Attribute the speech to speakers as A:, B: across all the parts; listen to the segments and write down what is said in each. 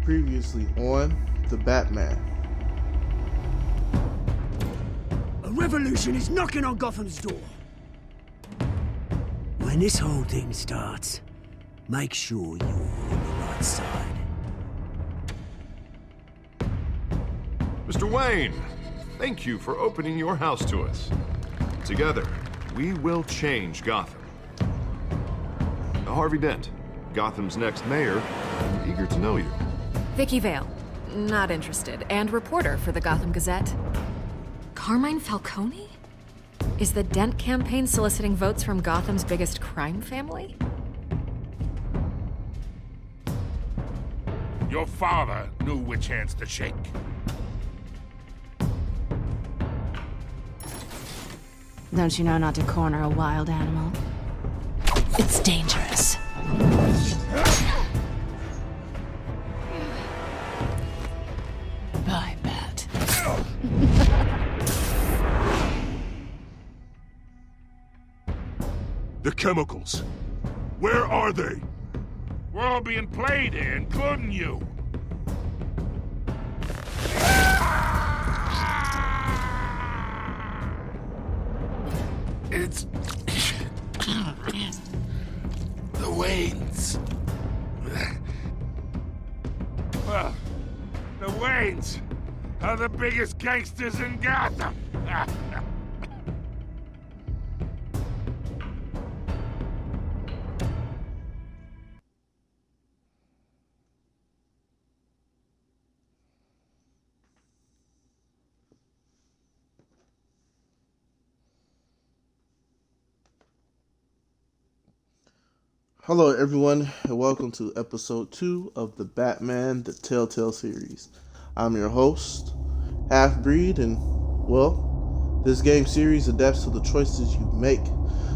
A: Previously on The Batman.
B: A revolution is knocking on Gotham's door. When this whole thing starts, make sure you're on the right side.
C: Mr. Wayne, thank you for opening your house to us. Together, we will change Gotham. Harvey Dent, Gotham's next mayor, I'm eager to know you.
D: Vicky Vale, not interested, and reporter for the Gotham Gazette. Carmine Falcone? Is the Dent campaign soliciting votes from Gotham's biggest crime family?
E: Your father knew which hands to shake.
F: Don't you know not to corner a wild animal? It's dangerous. I bet.
E: The chemicals. Where are they? We're all being played here, including you. It's... the Waynes. Well, the Waynes are the biggest gangsters in Gotham.
A: Hello everyone, and welcome to episode 2 of the Batman, the Telltale series. I'm your host, Half-Breed, and, well, this game series adapts to the choices you make.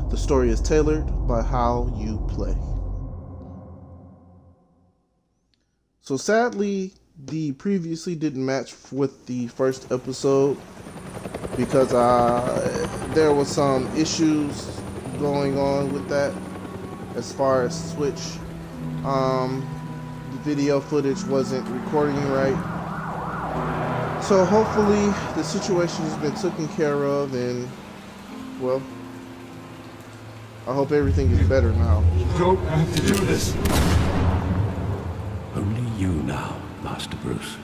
A: The story is tailored by how you play. So sadly, the previously didn't match with the first episode because there was some issues going on with that. As far as Switch, the video footage wasn't recording right. So hopefully the situation has been taken care of, and well, I hope everything is better now.
G: You don't have to do this.
H: Only you now, Master Bruce.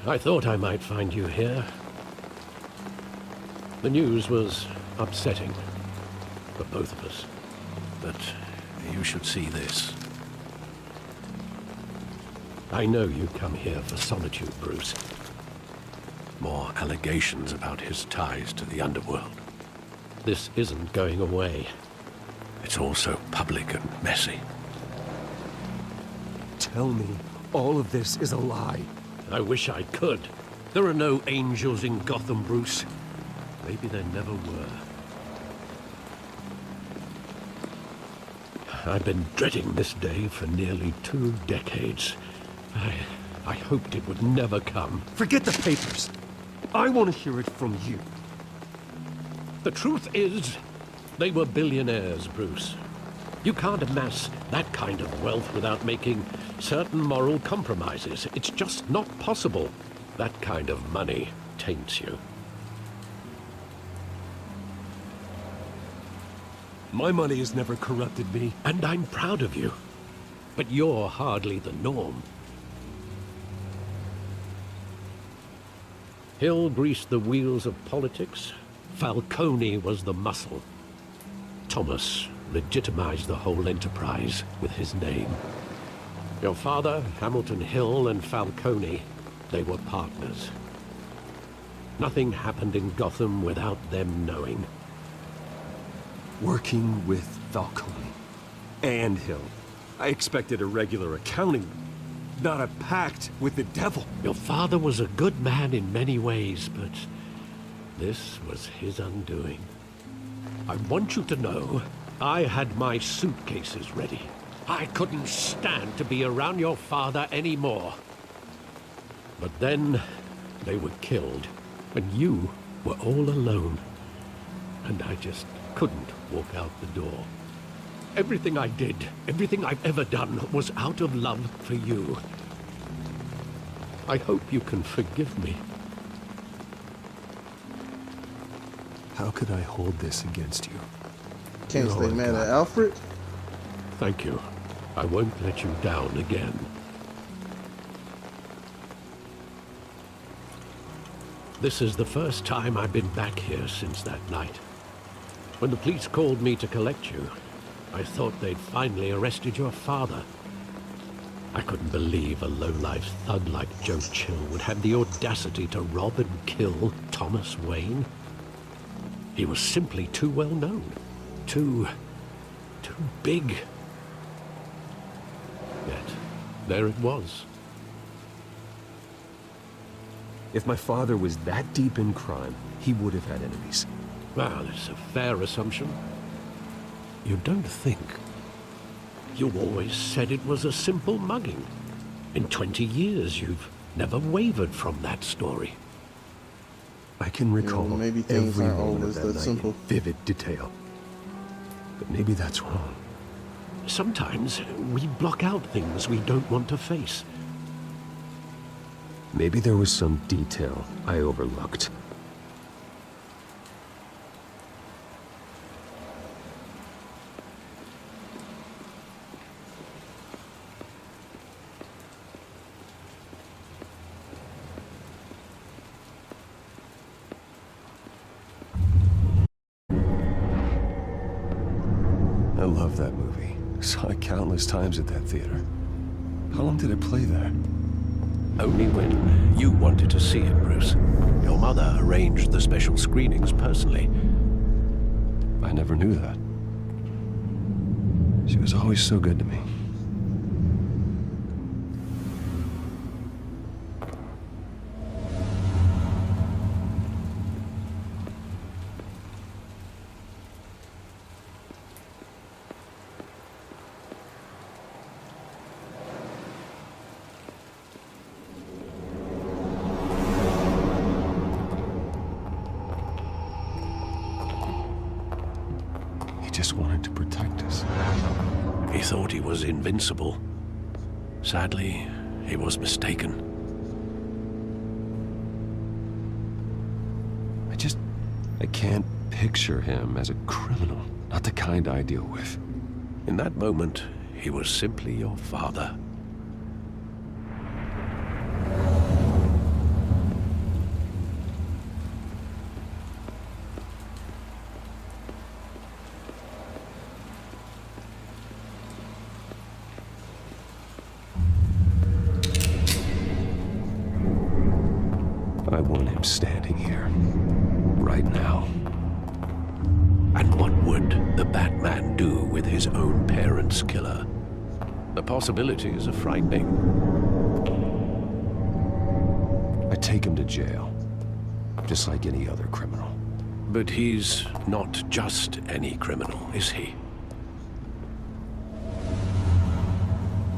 H: I thought I might find you here. The news was upsetting for both of us, but you should see this. I know you come here for solitude, Bruce. More allegations about his ties to the underworld. This isn't going away. It's also public and messy.
G: Tell me, all of this is a lie.
H: I wish I could. There are no angels in Gotham, Bruce. Maybe there never were. I've been dreading this day for nearly 2 decades. I hoped it would never come.
G: Forget the papers. I want to hear it from you.
H: The truth is, they were billionaires, Bruce. You can't amass that kind of wealth without making certain moral compromises. It's just not possible. That kind of money taints you.
G: My money has never corrupted me.
H: And I'm proud of you. But you're hardly the norm. Hill greased the wheels of politics. Falcone was the muscle. Thomas legitimized the whole enterprise with his name. Your father, Hamilton Hill, and Falcone, they were partners. Nothing happened in Gotham without them knowing.
G: Working with Falcone and Hill. I expected a regular accounting, not a pact with the devil.
H: Your father was a good man in many ways, but this was his undoing. I want you to know, I had my suitcases ready. I couldn't stand to be around your father anymore. But then, they were killed, and you were all alone, and I just couldn't walk out the door. Everything I did, everything I've ever done, was out of love for you. I hope you can forgive me.
G: How could I hold this against you?
A: Can't
G: You're
A: stay
G: all
A: mad
G: I've
A: at
G: got.
A: Alfred.
H: Thank you. I won't let you down again. This is the first time I've been back here since that night. When the police called me to collect you, I thought they'd finally arrested your father. I couldn't believe a low-life thug like Joe Chill would have the audacity to rob and kill Thomas Wayne. He was simply too well known. Too big. Yet, there it was.
G: If my father was that deep in crime, he would have had enemies.
H: Well, it's a fair assumption. You don't think. You always said it was a simple mugging. In 20 years, you've never wavered from that story.
G: I can recall
A: maybe things
G: every
A: aren't
G: moment
A: always
G: of that
A: that
G: night
A: simple.
G: in vivid detail. But maybe that's wrong.
H: Sometimes we block out things we don't want to face.
G: Maybe there was some detail I overlooked. I love that movie. Saw it countless times at that theater. How long did it play there?
H: Only when you wanted to see it, Bruce. Your mother arranged the special screenings personally.
G: I never knew that. She was always so good to me. He just wanted to protect us.
H: He thought he was invincible. Sadly, he was mistaken.
G: I can't picture him as a criminal. Not the kind I deal with.
H: In that moment, he was simply your father.
G: I want him standing here. Right now.
H: And what would the Batman do with his own parents' killer? The possibilities are frightening.
G: I take him to jail. Just like any other criminal.
H: But he's not just any criminal, is he?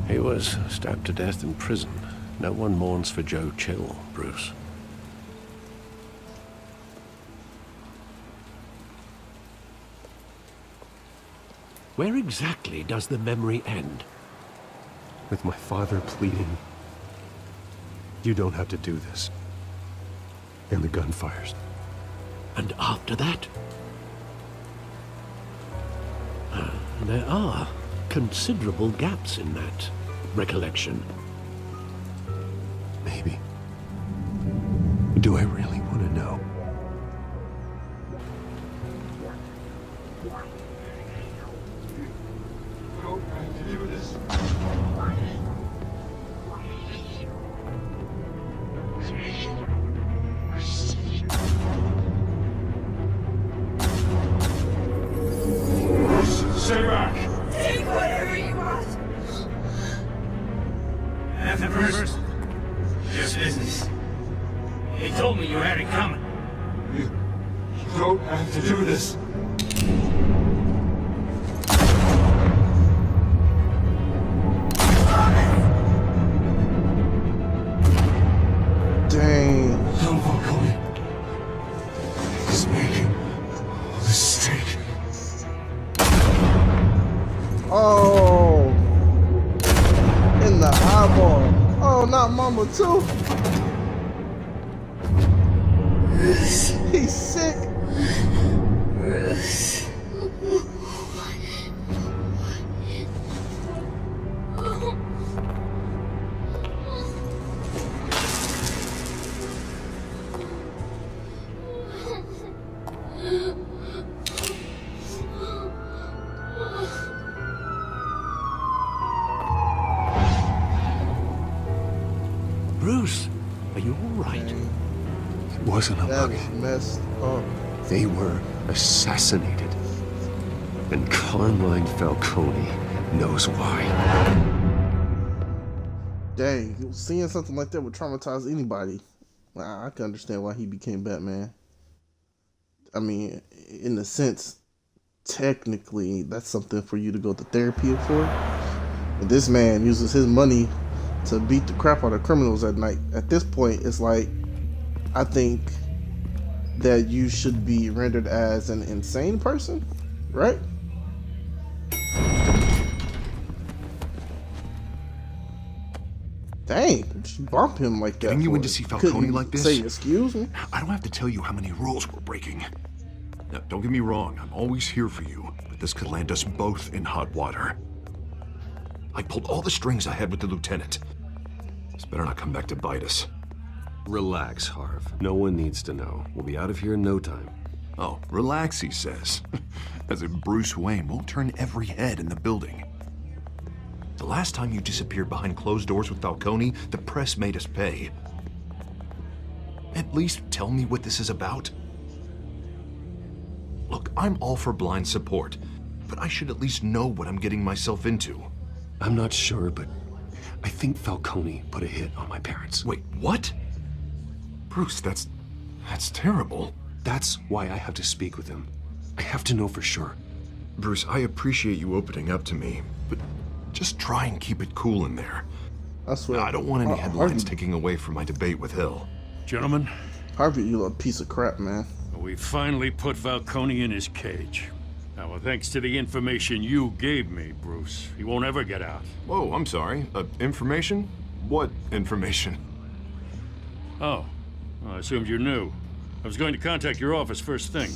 H: He was stabbed to death in prison. No one mourns for Joe Chill, Bruce. Where exactly does the memory end?
G: With my father pleading, "You don't have to do this." And the gun fires.
H: And after that? There are considerable gaps in that recollection.
G: Maybe. Do I really want to know?
E: Stay back!
I: Take whatever you want.
E: Half the person. Your business. He told me you had it coming. You don't have to do this.
A: Dang.
E: Don't walk away.
A: one too. He's sick.
H: Bruce, are you all right?
G: It wasn't a
A: That
G: bug.
A: is messed up.
G: They were assassinated. And Carmine Falcone knows why.
A: Dang, seeing something like that would traumatize anybody. I can understand why he became Batman. I mean, in a sense, technically, that's something for you to go to therapy for. But this man uses his money to beat the crap out of criminals at night. At this point, it's like, I think that you should be rendered as an insane person, right? Dang, she bumped him like that.
C: Getting you
A: for
C: in to
A: it.
C: see Falcone
A: Couldn't
C: like this?
A: Say excuse me.
C: I don't have to tell you how many rules we're breaking. Now, don't get me wrong, I'm always here for you, but this could land us both in hot water. I pulled all the strings I had with the lieutenant. This better not come back to bite us.
G: Relax, Harv. No one needs to know. We'll be out of here in no time.
C: Oh, relax, he says. As if Bruce Wayne won't turn every head in the building. The last time you disappeared behind closed doors with Falcone, the press made us pay. At least tell me what this is about. Look, I'm all for blind support, but I should at least know what I'm getting myself into.
G: I'm not sure, but I think Falcone put a hit on my parents.
C: Wait, what? Bruce, that's terrible.
G: That's why I have to speak with him. I have to know for sure.
C: Bruce, I appreciate you opening up to me, but just try and keep it cool in there.
A: I swear.
C: I don't want any headlines taking away from my debate with Hill.
E: Gentlemen,
A: Harvey, you a piece of crap, man.
E: we finally put Falcone in his cage. Now, thanks to the information you gave me, Bruce, he won't ever get out.
C: Whoa, I'm sorry. Information? What information?
E: Oh, well, I assumed you knew. I was going to contact your office first thing.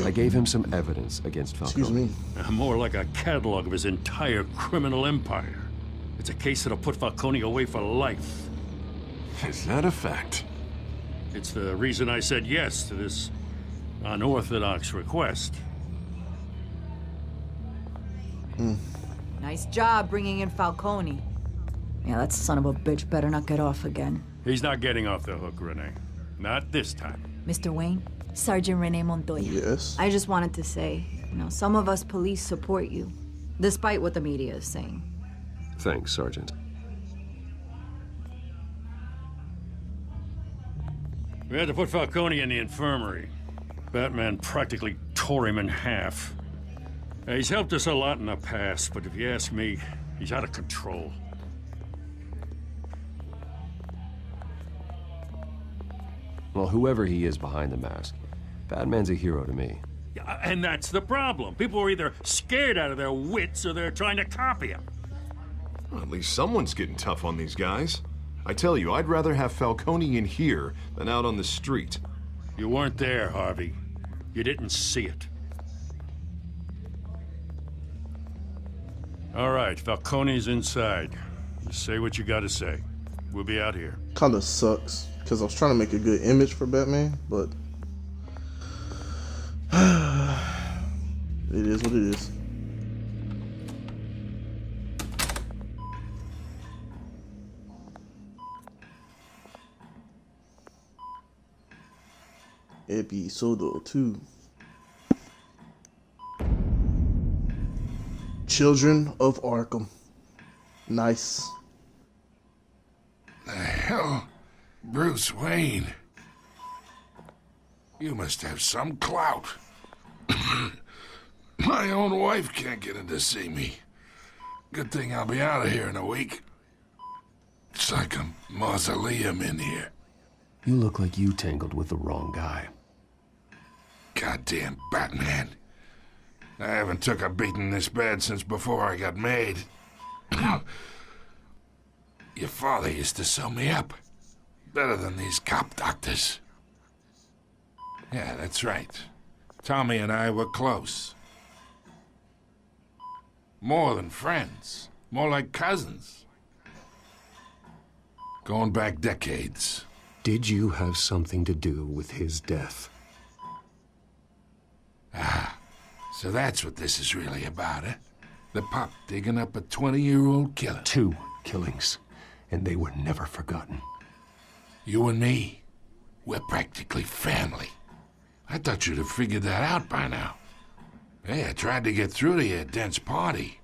G: I gave him some evidence against Falcone.
A: Excuse me.
E: More like a catalog of his entire criminal empire. It's a case that'll put Falcone away for life.
C: Is that a fact?
E: It's the reason I said yes to this unorthodox request.
I: Nice job bringing in Falcone. Yeah, that son of a bitch better not get off again.
E: He's not getting off the hook, Renee. Not this time.
I: Mr. Wayne, Sergeant Renee Montoya.
A: Yes.
I: I just wanted to say, some of us police support you, despite what the media is saying.
G: Thanks, Sergeant.
E: We had to put Falcone in the infirmary. Batman practically tore him in half. He's helped us a lot in the past, but if you ask me, he's out of control.
G: Well, whoever he is behind the mask, Batman's a hero to me.
E: Yeah, and that's the problem. People are either scared out of their wits or they're trying to copy him.
C: Well, at least someone's getting tough on these guys. I tell you, I'd rather have Falcone in here than out on the street.
E: You weren't there, Harvey. You didn't see it. All right, Falcone's inside. You say what you gotta say. We'll be out here.
A: Kind of sucks because I was trying to make a good image for Batman, but it is what it is. Episode 2. Children of Arkham. Nice.
J: The hell? Bruce Wayne? You must have some clout. My own wife can't get in to see me. Good thing I'll be out of here in a week. It's like a mausoleum in here.
G: You look like you tangled with the wrong guy.
J: Goddamn Batman. I haven't took a beating this bad since before I got made. Your father used to sew me up. Better than these cop doctors. Yeah, that's right. Tommy and I were close. More than friends. More like cousins. Going back decades.
G: Did you have something to do with his death?
J: Ah, so that's what this is really about, eh? The pup digging up a 20-year-old killer.
G: 2 killings, and they were never forgotten.
J: You and me, we're practically family. I thought you'd have figured that out by now. Hey, I tried to get through to you at Dent's party.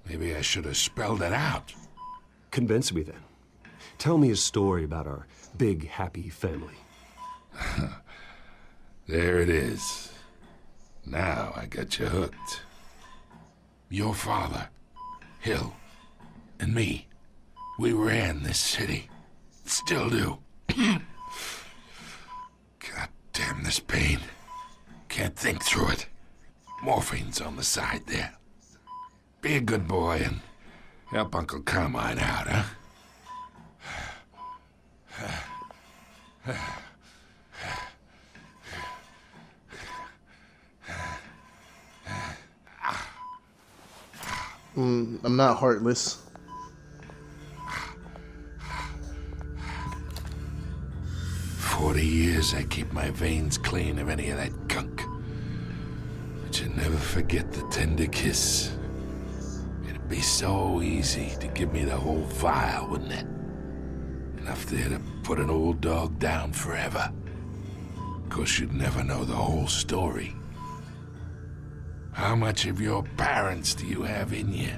J: Maybe I should have spelled it out.
G: Convince me then. Tell me a story about our big, happy family.
J: There it is. Now I got you hooked. Your father, Hill, and me, we ran this city. Still do. God damn this pain. Can't think through it. Morphine's on the side there. Be a good boy and help Uncle Carmine out, huh?
A: I'm not heartless.
J: For 40 years I keep my veins clean of any of that gunk. But you never forget the tender kiss. It'd be so easy to give me the whole vial, wouldn't it? Enough there to put an old dog down forever. Of course, you'd never know the whole story. How much of your parents do you have in you?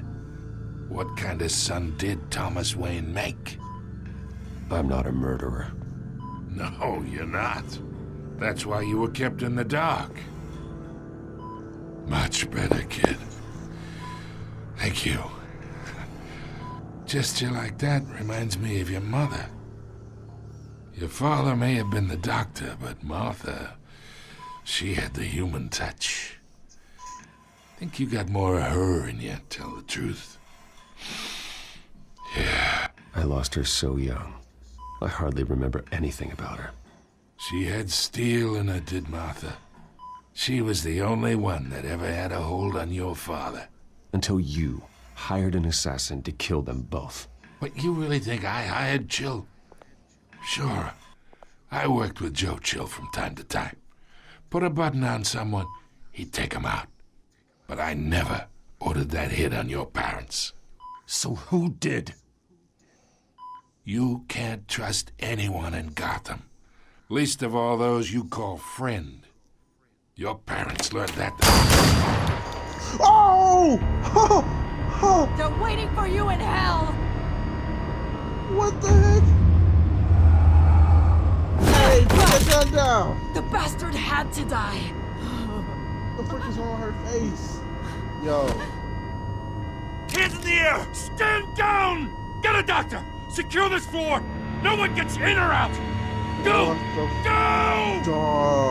J: What kind of son did Thomas Wayne make?
G: I'm not a murderer.
J: No, you're not. That's why you were kept in the dark. Much better, kid. Thank you. Gesture like that reminds me of your mother. Your father may have been the doctor, but Martha, she had the human touch. Think you got more of her in you, tell the truth. Yeah.
G: I lost her so young. I hardly remember anything about her.
J: She had steel in her, did Martha. She was the only one that ever had a hold on your father.
G: Until you hired an assassin to kill them both.
J: What, you really think I hired Chill? Sure. I worked with Joe Chill from time to time. Put a button on someone, he'd take him out. But I never ordered that hit on your parents.
G: So who did?
J: You can't trust anyone in Gotham. Least of all those you call friend. Your parents learned that.
A: Oh!
I: They're waiting for you in hell!
A: What the heck? Hey, put that gun down!
I: The bastard had to die!
A: What the frick is wrong with her face? Yo.
E: Hands in the air! Stand down! Get a doctor! Secure this floor! No one gets in or out! Go!
A: What the
E: Go!
A: dog?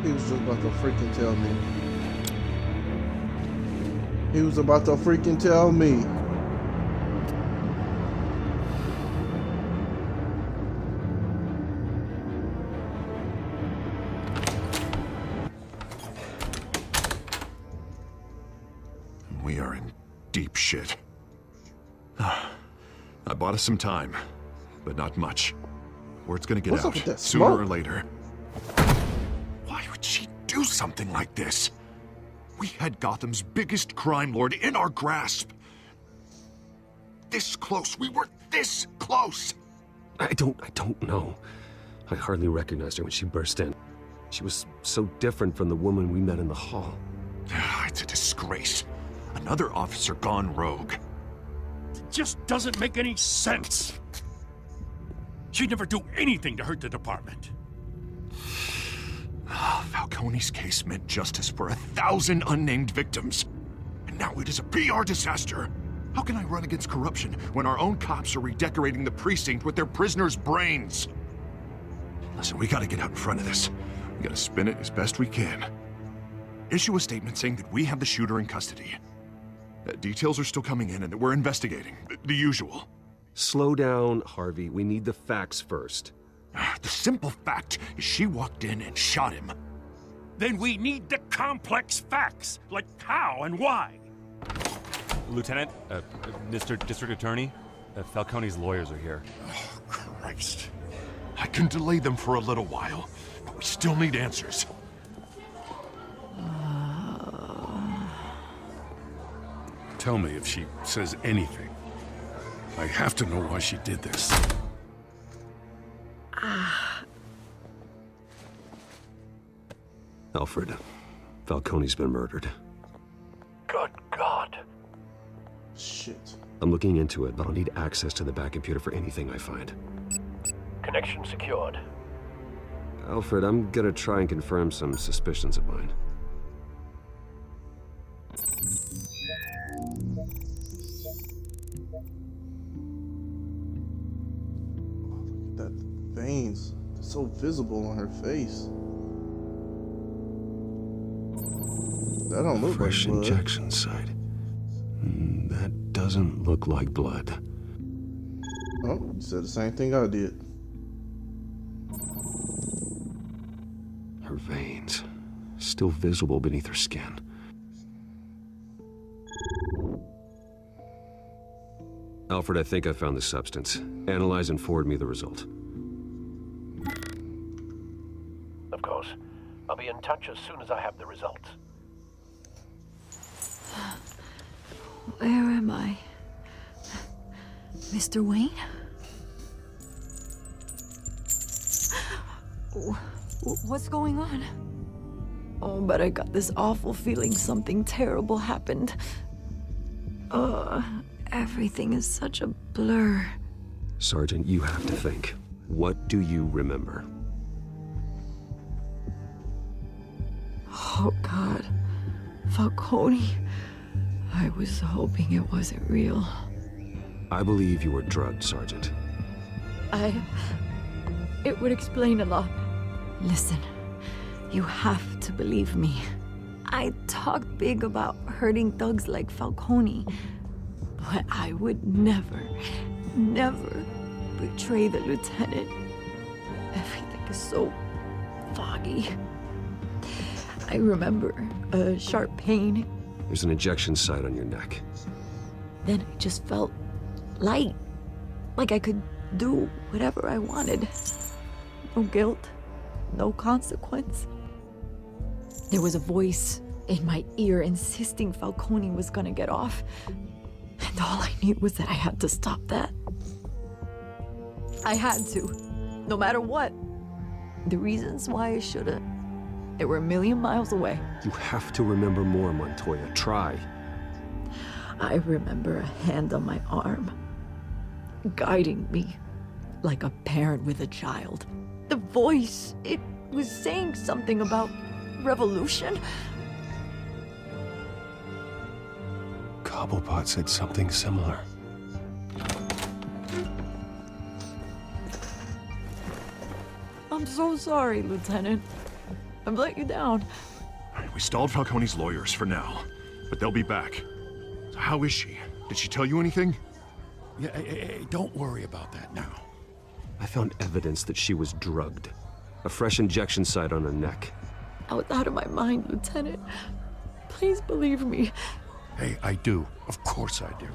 A: He was just about to freaking tell me. He was about to freaking tell me.
C: We are in deep shit. I bought us some time, but not much. Word's gonna get
A: What's up
C: out
A: with that
C: sooner
A: smoke?
C: or later. Why would she do something like this? We had Gotham's biggest crime lord in our grasp. This close. We were this close.
G: I don't know. I hardly recognized her when she burst in. She was so different from the woman we met in the hall.
C: It's a disgrace. Another officer gone rogue.
E: It just doesn't make any sense. She'd never do anything to hurt the department.
C: Falcone's case meant justice for 1,000 unnamed victims. And now it is a PR disaster. How can I run against corruption when our own cops are redecorating the precinct with their prisoners' brains? Listen, we gotta get out in front of this. We gotta spin it as best we can. Issue a statement saying that we have the shooter in custody. Details are still coming in, and we're investigating. The usual.
G: Slow down, Harvey. We need the facts first.
C: The simple fact is she walked in and shot him.
E: Then we need the complex facts, like how and why.
K: Lieutenant, Mr. District Attorney, Falcone's lawyers are here.
C: Oh, Christ. I can delay them for a little while, but we still need answers.
E: Tell me if she says anything. I have to know why she did this.
G: Alfred, Falcone's been murdered.
H: Good God.
A: Shit.
G: I'm looking into it, but I'll need access to the back computer for anything I find.
H: Connection secured.
G: Alfred, I'm gonna try and confirm some suspicions of mine.
A: That veins, they're so visible on her face. That don't look
G: Fresh
A: like blood.
G: injection site. That doesn't look like blood.
A: Oh, you said the same thing I did.
G: Her veins, still visible beneath her skin. Alfred, I think I found the substance. Analyze and forward me the result.
H: Of course. I'll be in touch as soon as I have the results.
I: Where am I? Mr. Wayne? What's going on? Oh, but I got this awful feeling something terrible happened. Everything is such a blur.
G: Sergeant, you have to think. What do you remember?
I: Oh, God. Falcone. I was hoping it wasn't real.
G: I believe you were drugged, Sergeant.
I: It would explain a lot. Listen, you have to believe me. I talk big about hurting thugs like Falcone, but I would never betray the lieutenant. Everything is so foggy. I remember a sharp pain.
G: There's an injection site on your neck.
I: Then I just felt light, like I could do whatever I wanted. No guilt, no consequence. There was a voice in my ear insisting Falcone was gonna get off. And all I knew was that I had to stop that. I had to, no matter what. The reasons why I should've, they were a million miles away.
G: You have to remember more, Montoya. Try.
I: I remember a hand on my arm, guiding me like a parent with a child. The voice, it was saying something about revolution.
G: Cobblepot said something similar.
I: I'm so sorry, Lieutenant. I've let you down.
C: We stalled Falcone's lawyers for now, but they'll be back. So how is she? Did she tell you anything?
E: Yeah, don't worry about that now.
G: I found evidence that she was drugged. A fresh injection site on her neck.
I: I was out of my mind, Lieutenant. Please believe me.
E: Hey, I do. Of course I do.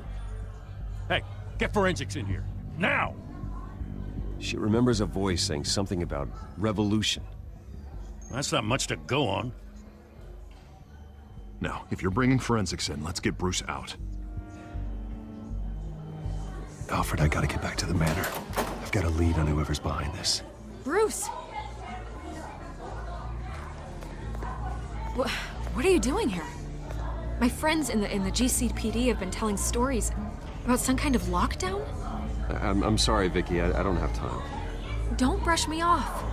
E: Hey, get forensics in here. Now!
G: She remembers a voice saying something about revolution.
E: That's not much to go on.
C: Now, if you're bringing forensics in, let's get Bruce out.
G: Alfred, I gotta get back to the manor. I've got a lead on whoever's behind this.
D: Bruce! What are you doing here? My friends in the GCPD have been telling stories about some kind of lockdown?
G: I'm sorry, Vicky. I don't have time.
D: Don't brush me off.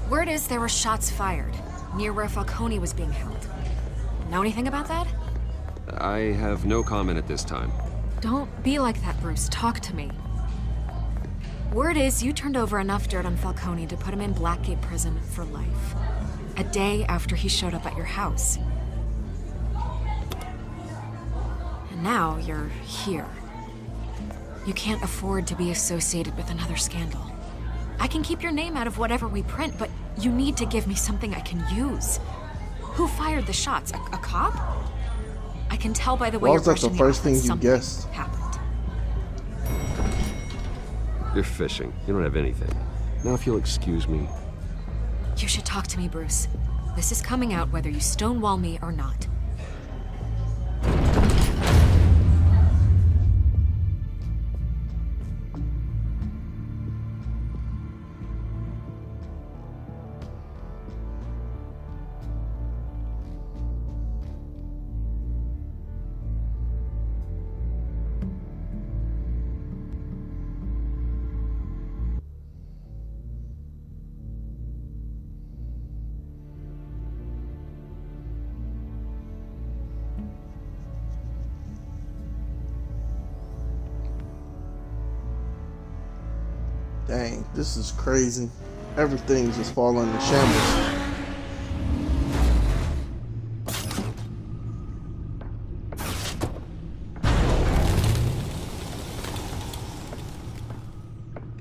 D: Word is there were shots fired near where Falcone was being held. Know anything about that?
G: I have no comment at this time.
D: Don't be like that, Bruce. Talk to me. Word is you turned over enough dirt on Falcone to put him in Blackgate Prison for life. A day after he showed up at your house. Now you're here. You can't afford to be associated with another scandal. I can keep your name out of whatever we print, but you need to give me something I can use. Who fired the shots? A cop? I can tell by the way
A: Why
D: you're
A: was that the
D: brushing me
A: first
D: off
A: thing
D: that
A: you
D: something
A: guessed?
D: happened.
G: You're fishing. You don't have anything. Now, if you'll excuse me.
D: You should talk to me, Bruce. This is coming out whether you stonewall me or not.
A: Dang, this is crazy. Everything's just falling in shambles.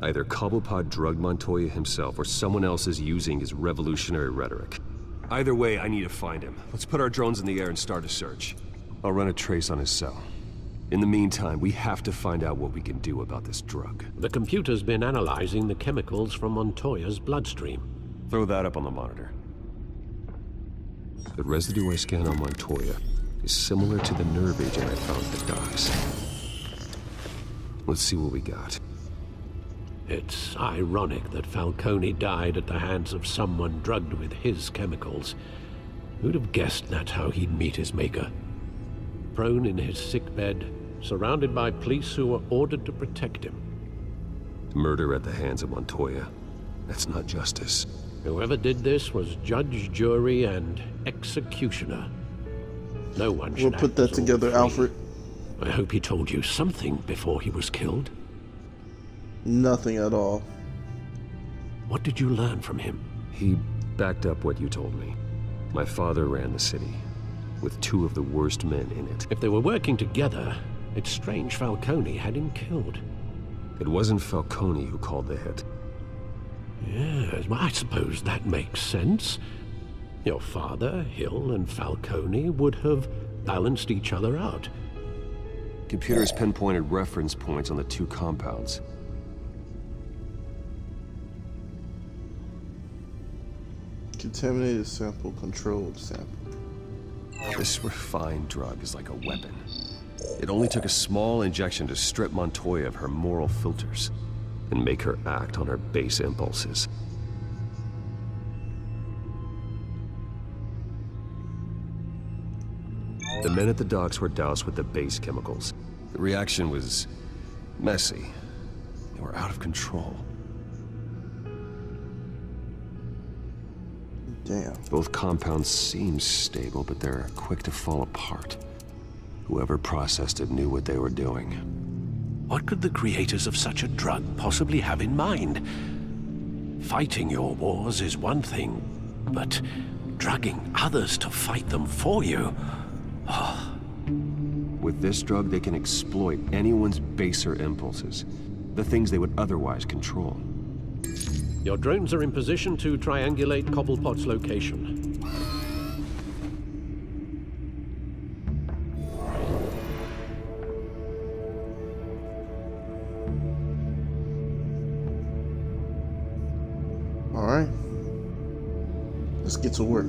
G: Either Cobblepot drugged Montoya himself, or someone else is using his revolutionary rhetoric. Either way, I need to find him. Let's put our drones in the air and start a search. I'll run a trace on his cell. In the meantime, we have to find out what we can do about this drug.
H: The computer's been analyzing the chemicals from Montoya's bloodstream.
G: Throw that up on the monitor. The residue I scanned on Montoya is similar to the nerve agent I found at the docks. Let's see what we got.
H: It's ironic that Falcone died at the hands of someone drugged with his chemicals. Who'd have guessed that's how he'd meet his maker? Prone in his sickbed, surrounded by police who were ordered to protect him.
G: Murder at the hands of Montoya. That's not justice.
H: Whoever did this was judge, jury, and executioner. No one should
A: We'll put
H: act
A: that
H: as all
A: together,
H: three.
A: Alfred.
H: I hope he told you something before he was killed.
A: Nothing at all.
H: What did you learn from him?
G: He backed up what you told me. My father ran the city, with two of the worst men in it.
H: If they were working together, it's strange Falcone had him killed.
G: It wasn't Falcone who called the hit.
H: Yes, well, I suppose that makes sense. Your father, Hill, and Falcone would have balanced each other out.
G: Computers pinpointed reference points on the two compounds.
A: Contaminated sample, controlled sample.
G: This refined drug is like a weapon. It only took a small injection to strip Montoya of her moral filters and make her act on her base impulses. The men at the docks were doused with the base chemicals. The reaction was messy. They were out of control.
A: Damn.
G: Both compounds seem stable, but they're quick to fall apart. Whoever processed it knew what they were doing.
H: What could the creators of such a drug possibly have in mind? Fighting your wars is one thing, but drugging others to fight them for you?
G: With this drug, they can exploit anyone's baser impulses, the things they would otherwise control.
H: Your drones are in position to triangulate Cobblepot's location.
A: All right. Let's get to work.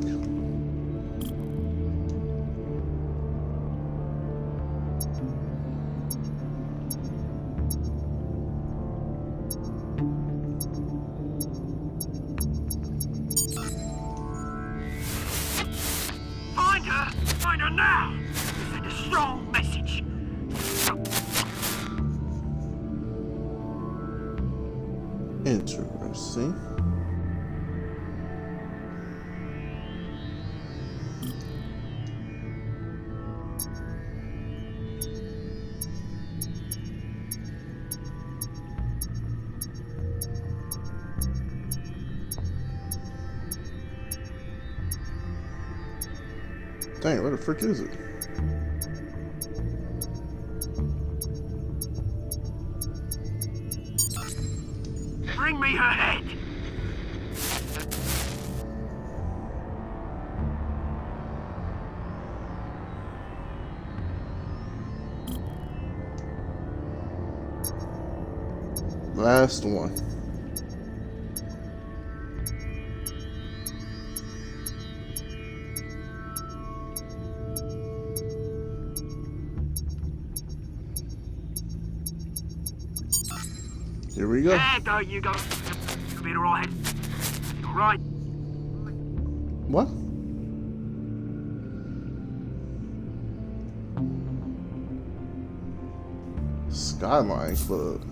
B: Find her now! Send a strong message.
A: Interesting. Dang, where the frick is it?
B: bring me her head!
A: Last one. Here we go.
B: Yeah, don't you go. You'll be alright. Alright.
A: What? Skyline Club.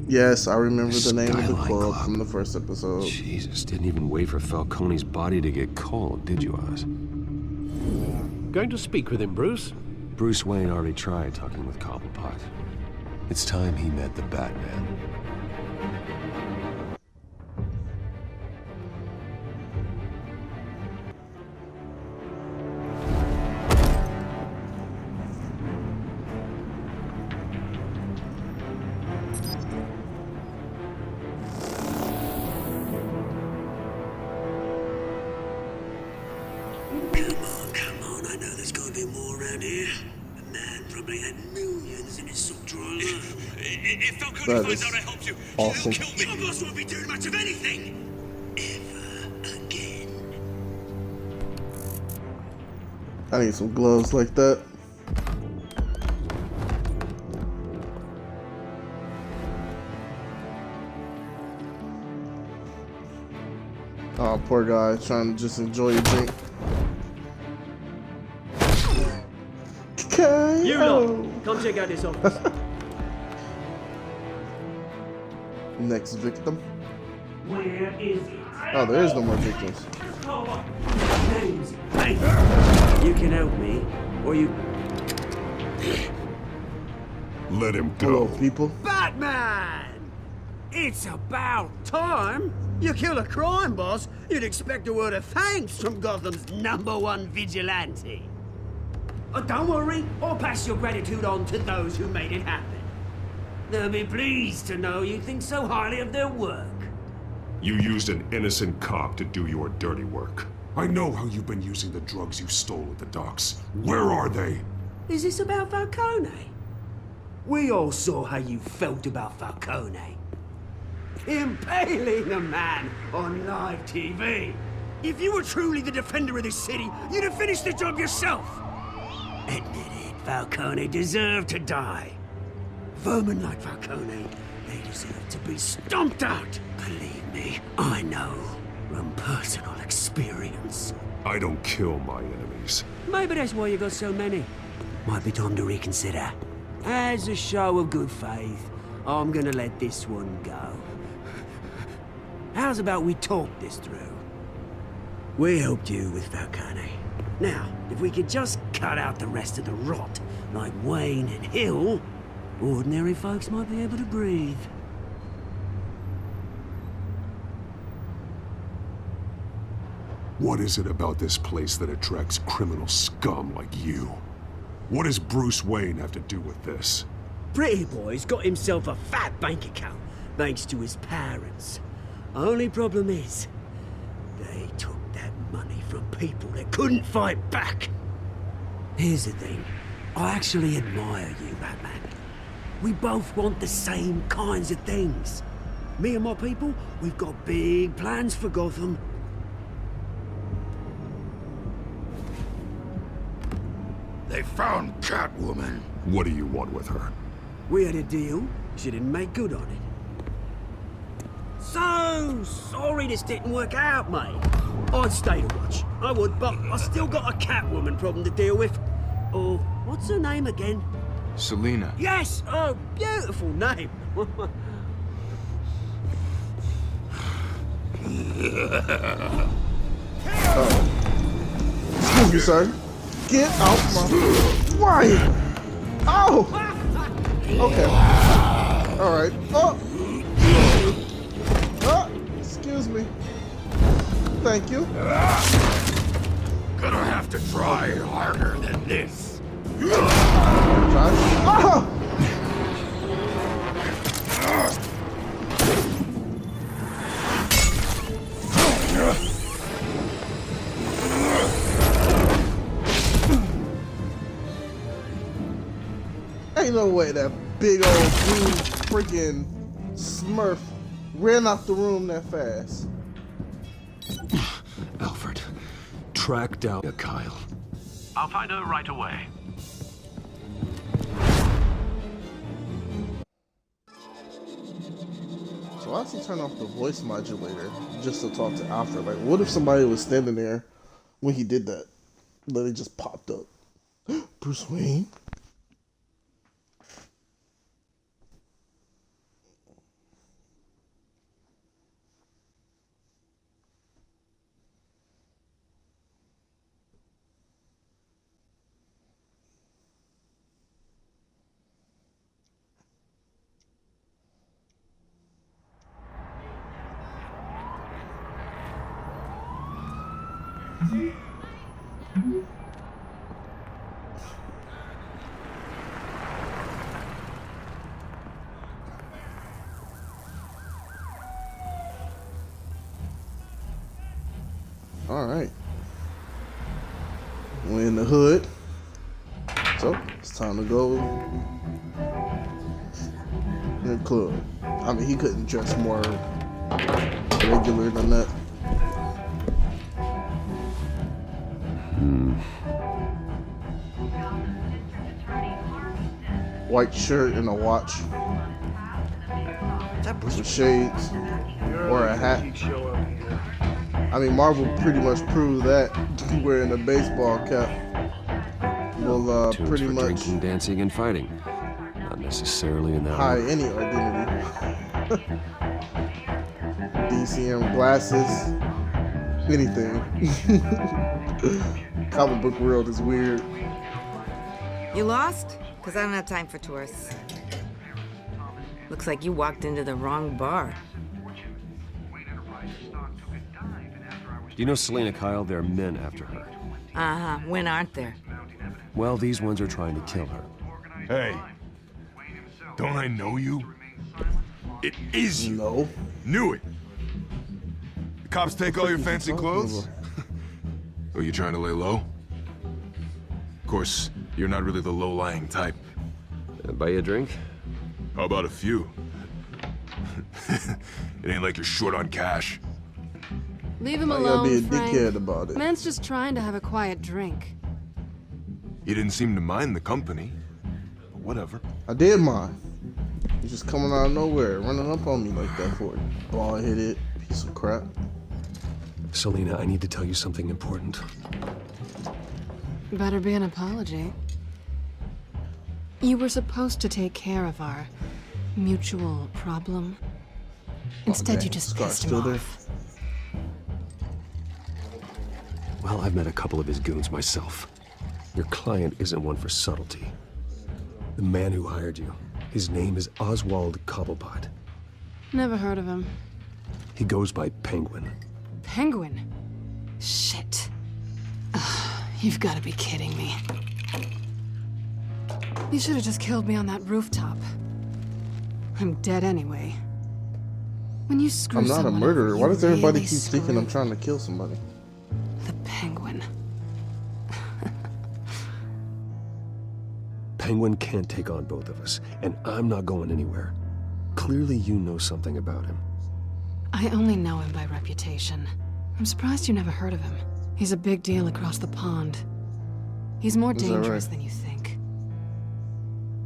A: Yes, I remember the name of the
G: Skyline
A: club
G: Club.
A: from the first episode.
G: Jesus, didn't even wait for Falcone's body to get cold, did you, Oz?
H: Going to speak with him, Bruce?
G: Bruce Wayne already tried talking with Cobblepot. It's time he met the Batman.
B: Come on, I know there's gotta be more around here. The man probably had millions in his sock drawer alone. If Falcone
A: That
B: finds
A: is
B: out I helped you,
A: awesome.
B: he'll kill me. Your boss won't be doing much of anything. Ever again.
A: I need some gloves like that. Oh, poor guy trying to just enjoy a drink.
L: You lot, come check out this office.
A: Next victim.
B: Where is it?
A: Oh, there is no more victims.
L: Names. Hey, you can help me, or you...
J: Let him
A: Hello,
J: go.
A: people.
L: Batman! It's about time. You kill a crime boss, you'd expect a word of thanks from Gotham's #1 vigilante. Oh, don't worry, I'll pass your gratitude on to those who made it happen. They'll be pleased to know you think so highly of their work.
M: You used an innocent cop to do your dirty work. I know how you've been using the drugs you stole at the docks. Where are they?
L: Is this about Falcone? We all saw how you felt about Falcone. Impaling a man on live TV. If you were truly the defender of this city, you'd have finished the job yourself. Admit it, Falcone deserved to die. Vermin like Falcone, they deserve to be stomped out. Believe me, I know from personal experience.
M: I don't kill my enemies.
L: Maybe that's why you got so many. Might be time to reconsider. As a show of good faith, I'm gonna let this one go. How's about we talk this through? We helped you with Falcone. Now, if we could just cut out the rest of the rot, like Wayne and Hill, ordinary folks might be able to breathe.
M: What is it about this place that attracts criminal scum like you? What does Bruce Wayne have to do with this?
L: Pretty Boy's got himself a fat bank account, thanks to his parents. Only problem is, they took that money from people that couldn't fight back. Here's the thing. I actually admire you, Batman. We both want the same kinds of things. Me and my people, we've got big plans for Gotham.
J: They found Catwoman.
M: What do you want with her?
L: We had a deal. She didn't make good on it. So sorry this didn't work out, mate. I'd stay to watch. I would, but I still got a Catwoman problem to deal with. Oh, what's her name again?
K: Selena.
L: Yes! Oh, beautiful name.
A: Excuse me, sir. Get out my... Why? Oh! Okay. Alright. Oh! Oh! Excuse me. Thank you.
J: Gonna have to try harder than this.
A: Try. Oh! Ain't no way that big old blue freaking Smurf ran out the room that fast.
G: Alfred, track down Kyle.
H: I'll find her right away.
A: So why does he turn off the voice modulator just to talk to Alfred? Like, what if somebody was standing there when he did that? But it just popped up. Bruce Wayne? Alright. We're in the hood. So, it's time to go in the club. I mean, he couldn't dress more regular than that. White shirt and a watch. With shades. Or a hat. I mean, Marvel pretty much proved that wearing a baseball cap will pretty
G: for
A: much
G: drinking, dancing, and fighting. Not necessarily in that
A: hide
G: order.
A: any identity. DCM glasses, anything. Comic book world is weird.
N: You lost? Because I don't have time for tourists. Looks like you walked into the wrong bar.
G: Do you know Selena Kyle? There are men after her.
N: Uh-huh. When aren't there?
G: Well, these ones are trying to kill her.
J: Hey, don't I know you? It is you.
A: No.
J: Knew it. The cops take all your fancy clothes? Oh, you trying to lay low? Of course, you're not really the low-lying type.
G: Buy you a drink?
J: How about a few? It ain't like you're short on cash.
F: Leave him
A: I gotta be a
F: alone, Frank.
A: dickhead about it.
F: Man's just trying to have a quiet drink.
J: You didn't seem to mind the company. But whatever.
A: I did mine. He's just coming out of nowhere, running up on me like that for it. Bald-headed piece of crap.
G: Selena, I need to tell you something important.
F: Better be an apology. You were supposed to take care of our mutual problem. Instead,
A: dang.
F: you just
A: Scar's
F: pissed him
A: still there?
F: off.
G: Well, I've met a couple of his goons myself. Your client isn't one for subtlety. The man who hired you, his name is Oswald Cobblepot.
F: Never heard of him.
G: He goes by Penguin.
F: Penguin? Shit. Ugh, you've got to be kidding me. You should have just killed me on that rooftop. I'm dead anyway. When you screw
A: I'm not a
F: someone
A: murderer.
F: over,
A: Why
F: you
A: does everybody
F: really
A: keep thinking I'm trying to kill somebody?
F: The Penguin.
G: Penguin can't take on both of us, and I'm not going anywhere. Clearly you know something about him.
F: I only know him by reputation. I'm surprised you never heard of him. He's a big deal across the pond. He's more
A: Is that
F: dangerous
A: right?
F: than you think.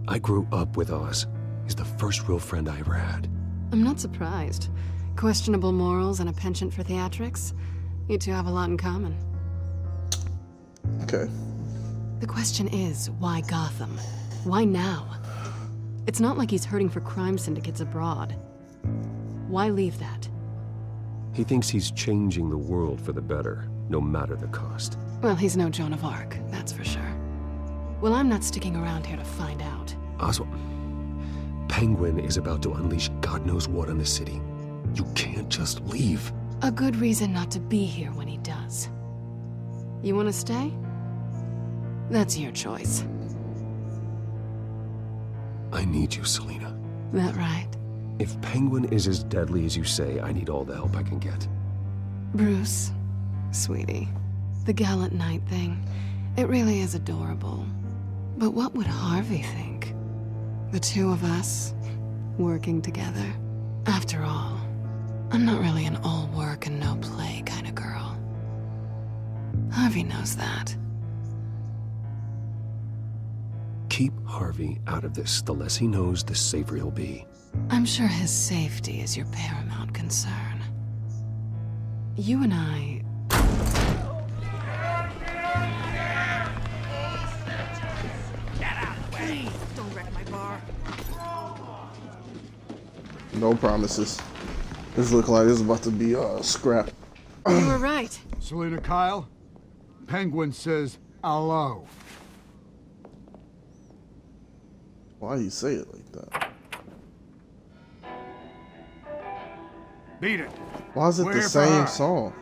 G: I grew up with Oz. He's the first real friend I ever had.
F: I'm not surprised. Questionable morals and a penchant for theatrics. You two have a lot in common.
A: Okay.
F: The question is, why Gotham? Why now? It's not like he's hurting for crime syndicates abroad. Why leave that?
G: He thinks he's changing the world for the better, no matter the cost.
F: Well, he's no Joan of Arc, that's for sure. Well, I'm not sticking around here to find out.
G: Oswald, Penguin is about to unleash God knows what on the city. You can't just leave.
F: A good reason not to be here when he does. You want to stay? That's your choice.
G: I need you, Selena.
F: That right?
G: If Penguin is as deadly as you say, I need all the help I can get.
F: Bruce, sweetie, the gallant knight thing, it really is adorable. But what would Harvey think? The two of us, working together. After all, I'm not really an all work and no play kind of girl. Harvey knows that.
G: Keep Harvey out of this. The less he knows, the safer he'll be.
F: I'm sure his safety is your paramount concern. You and I...
N: Please, don't wreck my bar.
A: No promises. This look like this is about to be a scrap.
F: You were right.
O: Selena Kyle, Penguin says hello.
A: Why you say it like that?
O: Beat it.
A: Why is it
O: We're
A: the
O: here for
A: same
O: her.
A: song?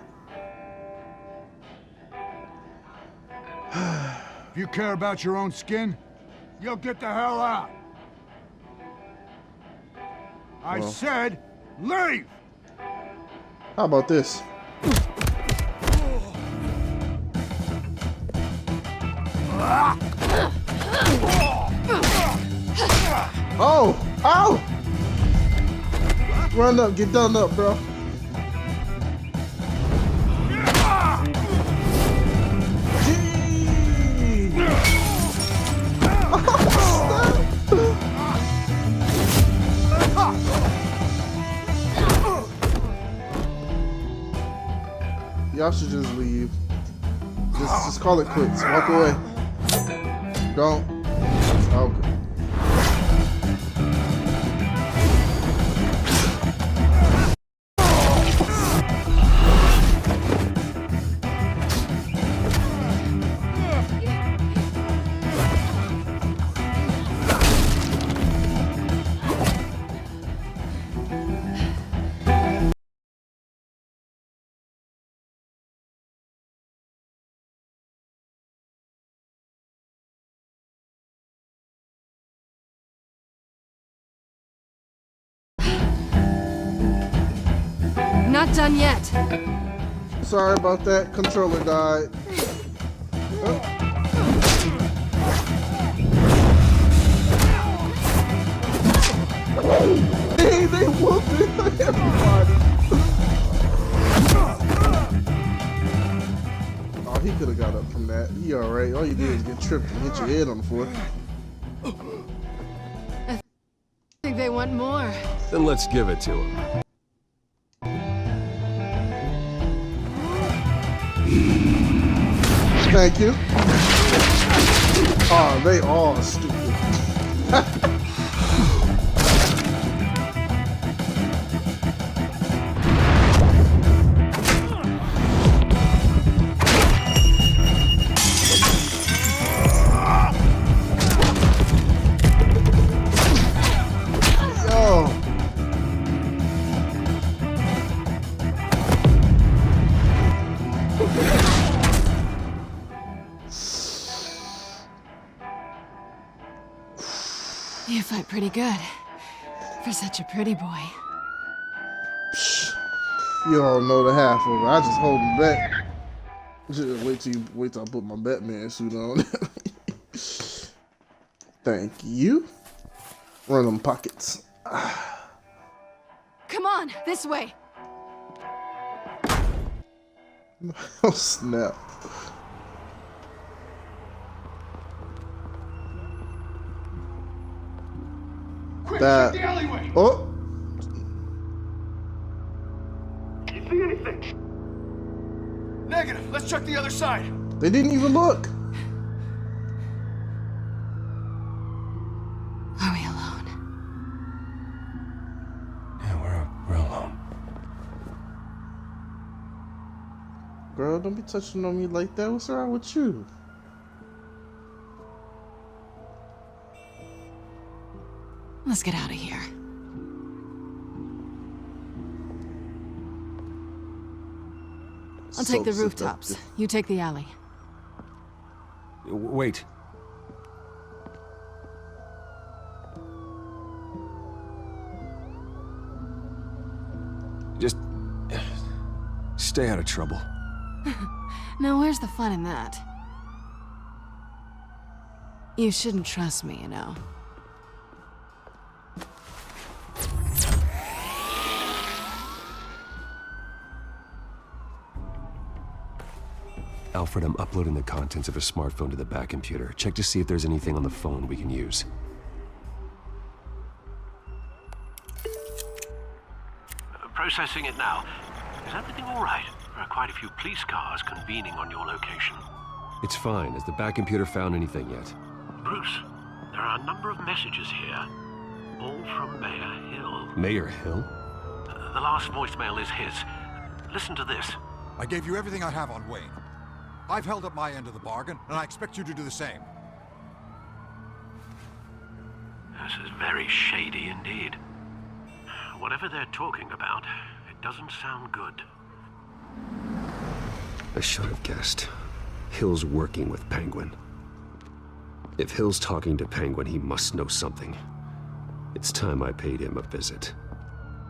O: If you care about your own skin, you'll get the hell out. I
A: Well.
O: said, leave!
A: How about this? Oh! Ow! Run up, get done up, bro. Y'all should just leave. Just call it quits. Walk away. Don't. Okay.
F: Not done yet.
A: Sorry about that. Controller died. Hey, they whooping everybody. Oh, he could have got up from that. He alright. All you do is get tripped and hit your head on the floor.
F: I think they want more.
G: Then let's give it to him.
A: Thank you. Oh, they all stupid. Yo.
F: You fight pretty good. For such a pretty boy.
A: You don't know the half of it. I just hold him back. Just wait till I put my Batman suit on. Thank you. Run them pockets.
F: Come on, this way.
A: Oh snap. That. Oh.
P: You see anything? Negative. Let's check the other side.
A: They didn't even look.
F: Are we alone?
G: Yeah, we're alone.
A: Girl, don't be touching on me like that. What's wrong with you?
F: Let's get out of here. I'll take the
A: So
F: rooftops.
A: seductive.
F: You take the alley.
G: Wait. Just stay out of trouble.
F: Now, where's the fun in that? You shouldn't trust me, you know.
G: Alfred, I'm uploading the contents of his smartphone to the back computer. Check to see if there's anything on the phone we can use.
H: Processing it now. Is everything all right? There are quite a few police cars convening on your location.
G: It's fine. Has the back computer found anything yet?
H: Bruce, there are a number of messages here, all from Mayor Hill.
G: Mayor Hill?
H: The last voicemail is his. Listen to this.
O: I gave you everything I have on Wayne. I've held up my end of the bargain, and I expect you to do the same.
H: This is very shady indeed. Whatever they're talking about, it doesn't sound good.
G: I should have guessed. Hill's working with Penguin. If Hill's talking to Penguin, he must know something. It's time I paid him a visit.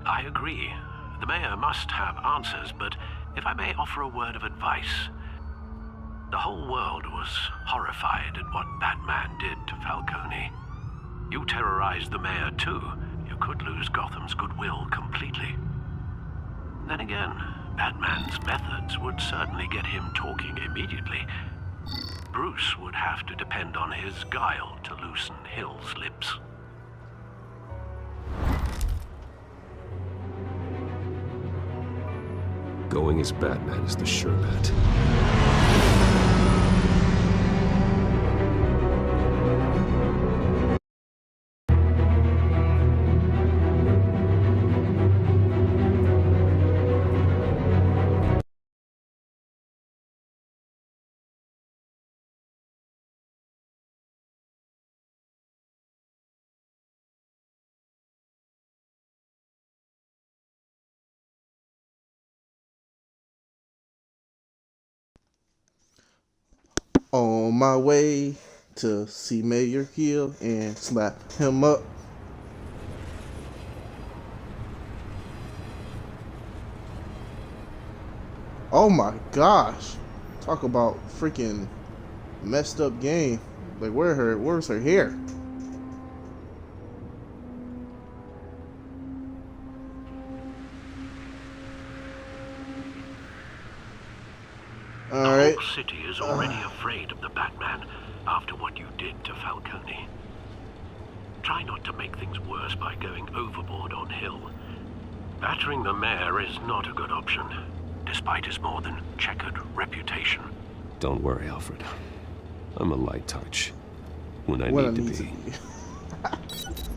H: I agree. The mayor must have answers, but if I may offer a word of advice, the whole world was horrified at what Batman did to Falcone. You terrorized the mayor too. You could lose Gotham's goodwill completely. Then again, Batman's methods would certainly get him talking immediately. Bruce would have to depend on his guile to loosen Hill's lips.
G: Going as Batman is the sure bet.
A: On my way to see Mayor Hill and slap him up. Oh my gosh. Talk about freaking messed up game. Like where's her hair?
H: The whole city is already afraid of the Batman after what you did to Falcone. Try not to make things worse by going overboard on Hill. Battering the mayor is not a good option, despite his more than checkered reputation.
G: Don't worry, Alfred. I'm a light touch. When I need to be.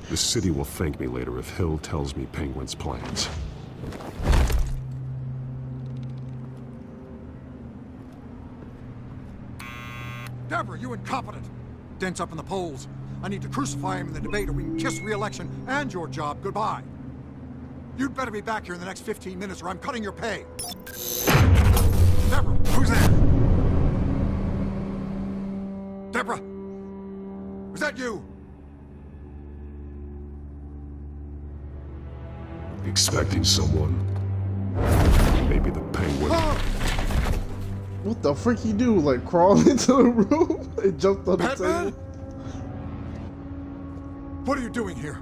M: The city will thank me later if Hill tells me Penguin's plans.
O: Deborah, you incompetent! Dent's up in the polls. I need to crucify him in the debate or we can kiss re-election and your job goodbye. You'd better be back here in the next 15 minutes or I'm cutting your pay. Deborah, who's there? Deborah! Was that you?
M: Expecting someone. Maybe the Penguin.
A: What the frick he do? Like crawl into the room and jumped on the table?
O: What are you doing here?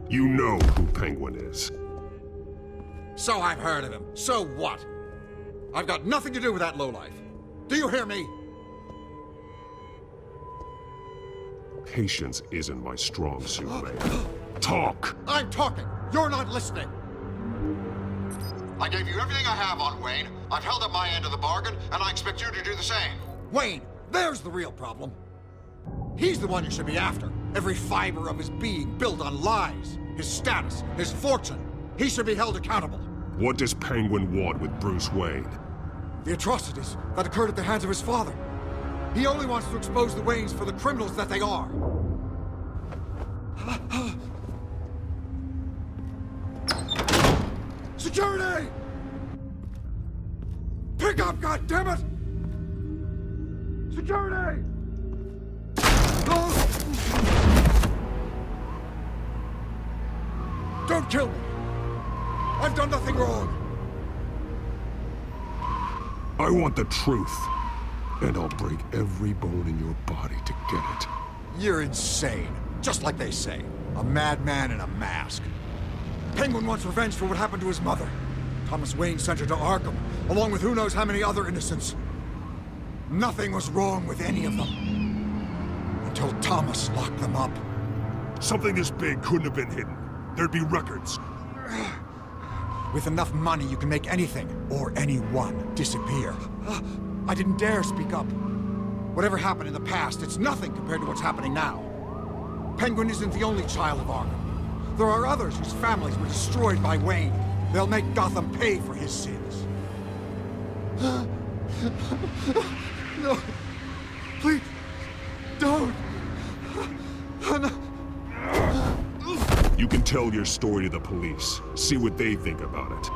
M: You know who Penguin is.
O: So I've heard of him. So what? I've got nothing to do with that lowlife. Do you hear me?
M: Patience isn't my strong suit, man. Talk!
O: I'm talking. You're not listening. I gave you everything I have on Wayne. I've held up my end of the bargain, and I expect you to do the same. Wayne, there's the real problem. He's the one you should be after. Every fiber of his being built on lies. His status, his fortune. He should be held accountable.
M: What does Penguin want with Bruce Wayne?
O: The atrocities that occurred at the hands of his father. He only wants to expose the Waynes for the criminals that they are. Security! Pick up, goddammit! Security! Don't kill me! I've done nothing wrong!
M: I want the truth. And I'll break every bone in your body to get it.
O: You're insane. Just like they say. A madman in a mask. Penguin wants revenge for what happened to his mother. Thomas Wayne sent her to Arkham, along with who knows how many other innocents. Nothing was wrong with any of them. Until Thomas locked them up.
M: Something this big couldn't have been hidden. There'd be records.
O: With enough money, you can make anything, or anyone, disappear. I didn't dare speak up. Whatever happened in the past, it's nothing compared to what's happening now. Penguin isn't the only child of Arkham. There are others whose families were destroyed by Wayne. They'll make Gotham pay for his sins. No. Please. Don't. No.
M: You can tell your story to the police. See what they think about it.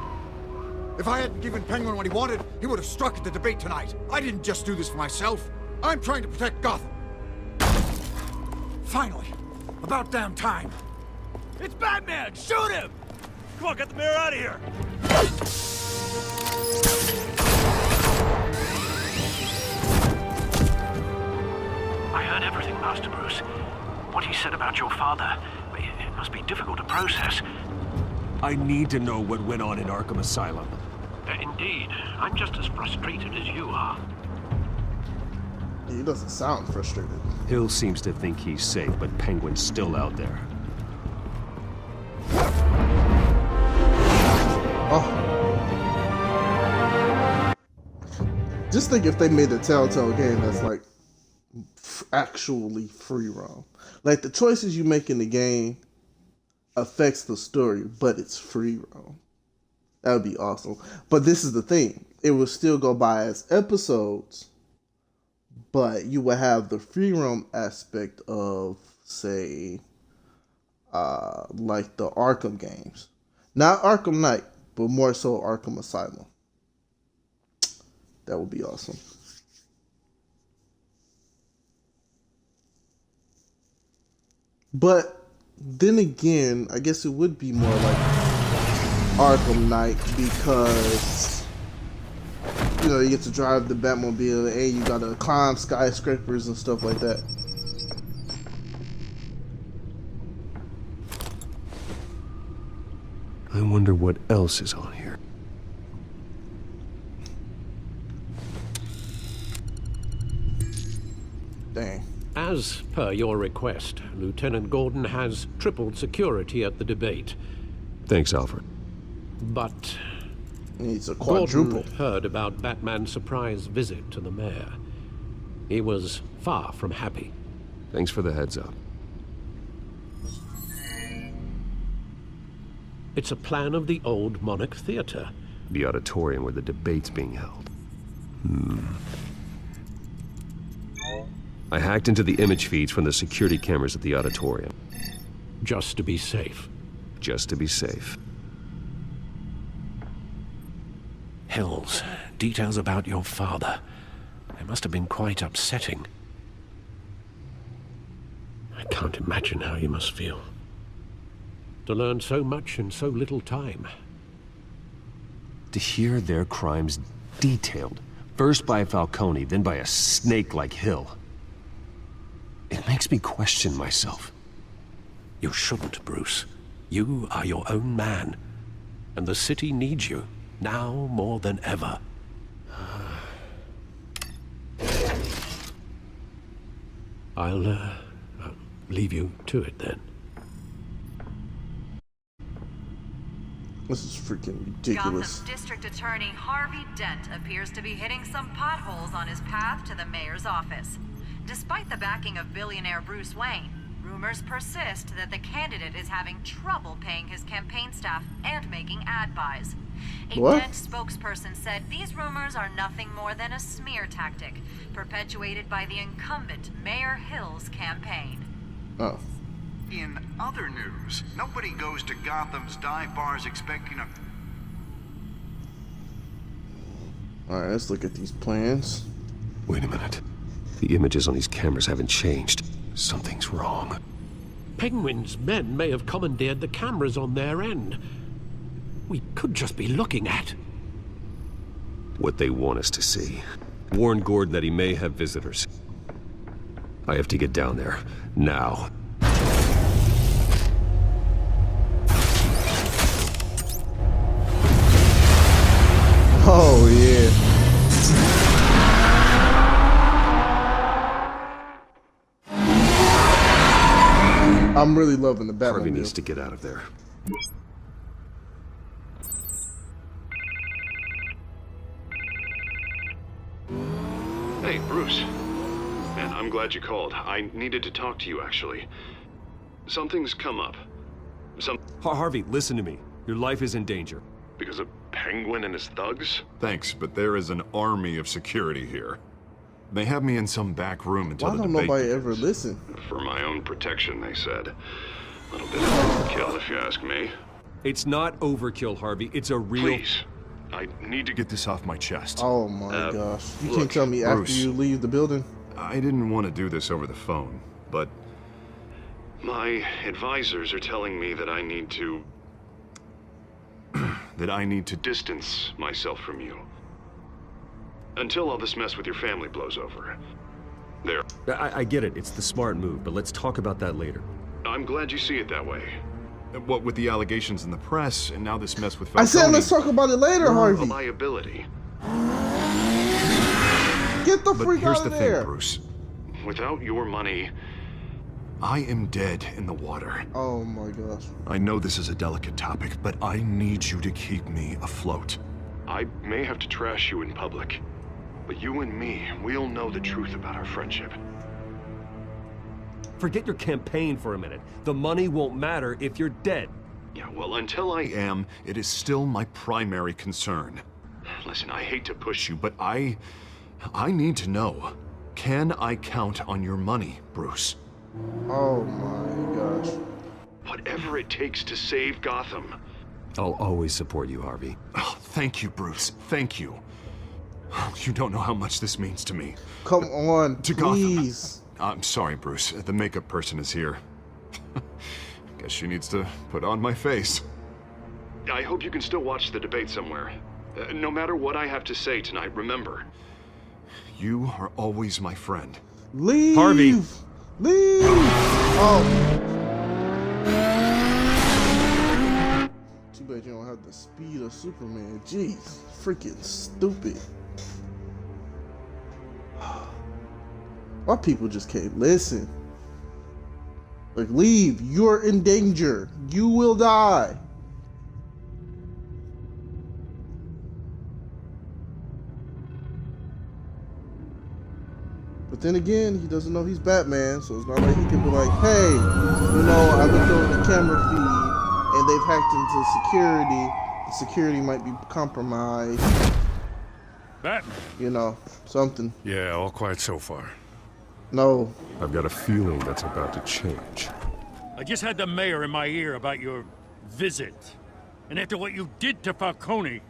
O: If I hadn't given Penguin what he wanted, he would have struck at the debate tonight. I didn't just do this for myself. I'm trying to protect Gotham. Finally. About damn time.
P: It's Batman! Shoot him! Come on, get the mayor out of here!
H: I heard everything, Master Bruce. What he said about your father, it must be difficult to process.
G: I need to know what went on in Arkham Asylum.
H: Indeed. I'm just as frustrated as you are.
A: He doesn't sound frustrated.
G: Hill seems to think he's safe, but Penguin's still out there.
A: Oh. Just think if they made a Telltale game that's like actually free roam. Like the choices you make in the game affects the story, but it's free roam. That would be awesome. But this is the thing. It would still go by as episodes, but you would have the free roam aspect of, say, like the Arkham games. Not Arkham Knight, but more so Arkham Asylum. That would be awesome. But then again, I guess it would be more like Arkham Knight because, you know, you get to drive the Batmobile and you gotta climb skyscrapers and stuff like that.
G: I wonder what else is on here.
A: Dang.
H: As per your request, Lieutenant Gordon has tripled security at the debate.
G: Thanks, Alfred.
H: But
A: needs a quadruple.
H: Gordon heard about Batman's surprise visit to the mayor. He was far from happy.
G: Thanks for the heads up.
H: It's a plan of the old Monarch Theater.
G: The auditorium where the debate's being held. I hacked into the image feeds from the security cameras at the auditorium.
H: Just to be safe.
G: Just to be safe.
H: Hills, details about your father. They must have been quite upsetting. I can't imagine how you must feel. To learn so much in so little time.
G: To hear their crimes detailed, first by Falcone, then by a snake like Hill. It makes me question myself.
H: You shouldn't, Bruce. You are your own man. And the city needs you, now more than ever. I'll leave you to it then.
A: This is freaking ridiculous.
Q: Gotham District Attorney Harvey Dent appears to be hitting some potholes on his path to the mayor's office. Despite the backing of billionaire Bruce Wayne, rumors persist that the candidate is having trouble paying his campaign staff and making ad buys. A Dent spokesperson said these rumors are nothing more than a smear tactic, perpetuated by the incumbent Mayor Hill's campaign.
A: Oh.
R: In other news, nobody goes to Gotham's dive bars expecting a...
A: Alright, let's look at these plans.
G: Wait a minute. The images on these cameras haven't changed. Something's wrong.
H: Penguin's men may have commandeered the cameras on their end. We could just be looking at
G: what they want us to see. Warn Gordon that he may have visitors. I have to get down there. Now.
A: Oh, yeah. I'm really loving the Batmobile.
G: Harvey needs to get out of there.
C: Hey, Bruce. Man, I'm glad you called. I needed to talk to you, actually. Something's come up.
G: Harvey, listen to me. Your life is in danger.
C: Because of Penguin and his thugs? Thanks, but there is an army of security here. They have me in some back room until
A: Why
C: the
A: don't
C: debate
A: nobody
C: begins.
A: ever listen?
C: For my own protection, they said. A little bit of overkill, if you ask me.
G: It's not overkill, Harvey. It's a real...
C: Please. I need to get this off my chest.
A: Oh my gosh. You
C: look,
A: can't tell me
C: Bruce,
A: after you leave the building?
C: I didn't want to do this over the phone, but my advisors are telling me that I need to distance myself from you until all this mess with your family blows over. There.
G: I get it. It's the smart move, but let's talk about that later.
C: I'm glad you see it that way. What with the allegations in the press and now this mess with Falcone,
A: I said let's talk about it later,
C: you're
A: Harvey.
C: a liability.
A: Get the
C: But
A: freak
C: here's
A: out
C: the
A: of there.
C: thing, Bruce. Without your money, I am dead in the water.
A: Oh my gosh.
C: I know this is a delicate topic, but I need you to keep me afloat. I may have to trash you in public, but you and me, we'll know the truth about our friendship.
G: Forget your campaign for a minute. The money won't matter if you're dead.
C: Yeah, well, until I am, it is still my primary concern. Listen, I hate to push you, but I need to know. Can I count on your money, Bruce?
A: Oh my gosh.
C: Whatever it takes to save Gotham.
G: I'll always support you, Harvey.
C: Oh, thank you, Bruce. Thank you. You don't know how much this means to me.
A: Come on,
C: to
A: please.
C: Gotham. I'm sorry, Bruce. The makeup person is here. Guess she needs to put on my face. I hope you can still watch the debate somewhere. No matter what I have to say tonight, remember, you are always my friend.
A: Leave!
G: Harvey!
A: Leave! Oh. Too bad you don't have the speed of Superman. Jeez. Freaking stupid. Why people just can't listen? Like, leave. You're in danger. You will die. But then again, he doesn't know he's Batman, so it's not like he can be like, hey, you know, I looked over the camera feed and they've hacked into security. The security might be compromised.
E: Batman.
A: You know, something.
E: Yeah, all quiet so far.
A: No.
M: I've got a feeling that's about to change.
E: I just had the mayor in my ear about your visit. And after what you did to Falcone...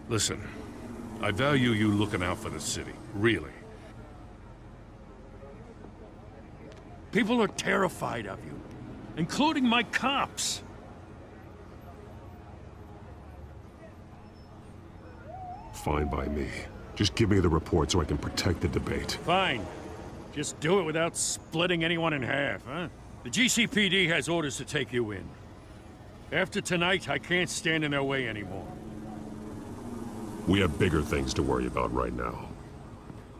E: Listen, I value you looking out for the city, really. People are terrified of you, including my cops.
M: Fine by me. Just give me the report so I can protect the debate.
E: Fine. Just do it without splitting anyone in half, huh? The GCPD has orders to take you in. After tonight, I can't stand in their way anymore.
M: We have bigger things to worry about right now.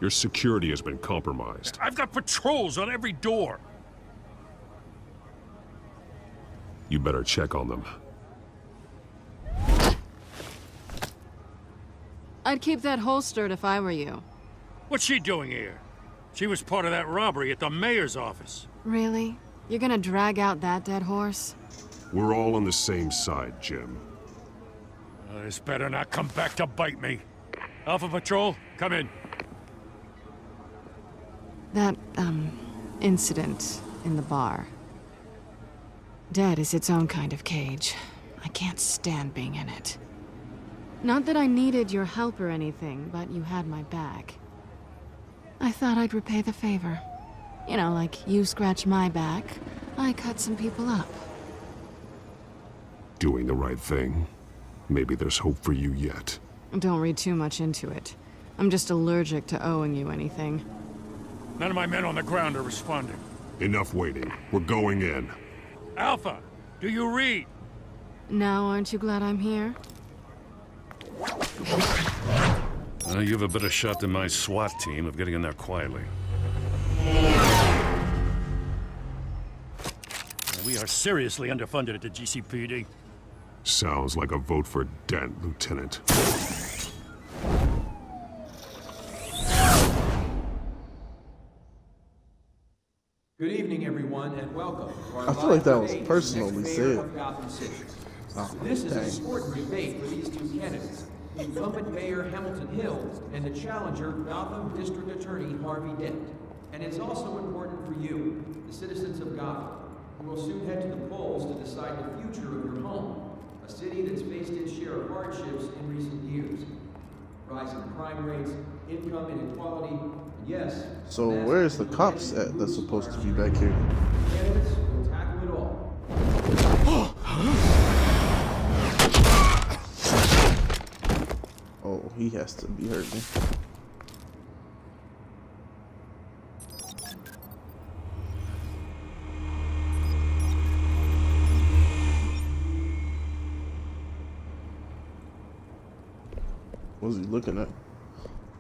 M: Your security has been compromised.
E: I've got patrols on every door.
M: You better check on them.
F: I'd keep that holstered if I were you.
E: What's she doing here? She was part of that robbery at the mayor's office.
F: Really? You're gonna drag out that dead horse?
M: We're all on the same side, Jim.
E: This better not come back to bite me. Alpha Patrol, come in.
F: That, incident in the bar. Dead is its own kind of cage. I can't stand being in it. Not that I needed your help or anything, but you had my back. I thought I'd repay the favor. You know, like you scratch my back, I cut some people up.
M: Doing the right thing. Maybe there's hope for you yet.
F: Don't read too much into it. I'm just allergic to owing you anything.
E: None of my men on the ground are responding.
M: Enough waiting. We're going in.
E: Alpha, do you read?
F: Now aren't you glad I'm here?
E: You have a better shot than my SWAT team of getting in there quietly. We are seriously underfunded at the GCPD.
M: Sounds like a vote for Dent, Lieutenant.
S: Good evening, everyone, and welcome to our
A: I feel like that
S: live
A: was
S: debate
A: personally
S: for the next mayor
A: said.
S: of Gotham City.
A: Oh,
S: This is an
A: dang.
S: important debate for these two candidates, the incumbent Mayor Hamilton Hill and the challenger Gotham District Attorney Harvey Dent. And it's also important for you, the citizens of Gotham, who will soon head to the polls to decide the future of your home, a city that's faced its share of hardships in recent years. Rising crime rates, income inequality, and yes...
A: So where's the cops at that's supposed to be back here?
S: Candidates will tackle it all.
A: Oh, he has to be hurting. What was he looking at?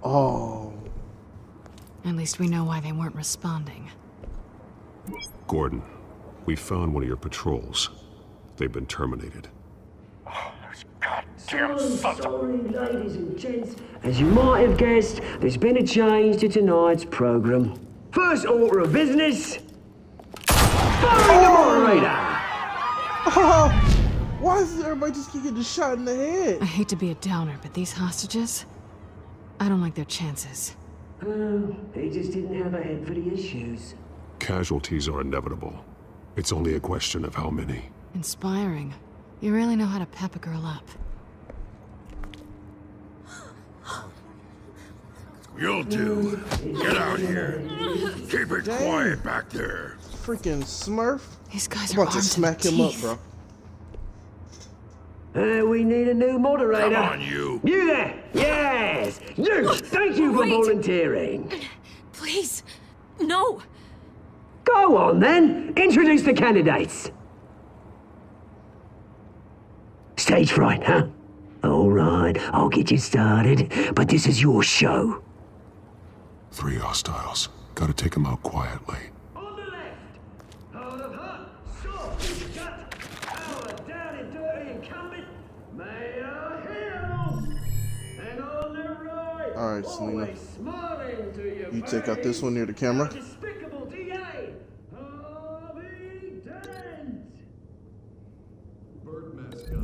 A: Oh.
F: At least we know why they weren't responding.
M: Gordon, we found one of your patrols. They've been terminated.
L: So sorry, ladies and gents. As you might have guessed, there's been a change to tonight's program. First order of business. Firing the moderator!
A: Oh, why is everybody just getting the shot in the head?
F: I hate to be a downer, but these hostages, I don't like their chances.
L: Oh, they just didn't have a head for the issues.
M: Casualties are inevitable. It's only a question of how many.
F: Inspiring. You really know how to pep a girl up.
J: You'll do. Get out here. Keep it quiet back there.
A: Freaking Smurf.
F: These guys
A: I'm
F: are
A: about to
F: armed
A: smack
F: to the
A: him up,
F: teeth.
A: bro.
L: We need a new moderator.
J: Come on, you.
L: You there! Yes! You! Thank you for
D: Wait.
L: volunteering.
D: Please, no.
L: Go on, then. Introduce the candidates. Stage fright, huh? All right, I'll get you started, but this is your show.
M: 3 hostiles. Gotta take them out quietly.
L: On the left, hard of heart, soft, gut, our down and dirty incumbent, Mayor Hill. And on the right,
A: All right, Selena.
L: always smiling to your
A: You take out this one near the camera.
L: despicable DA, Harvey Dent.
M: Bird mask guy.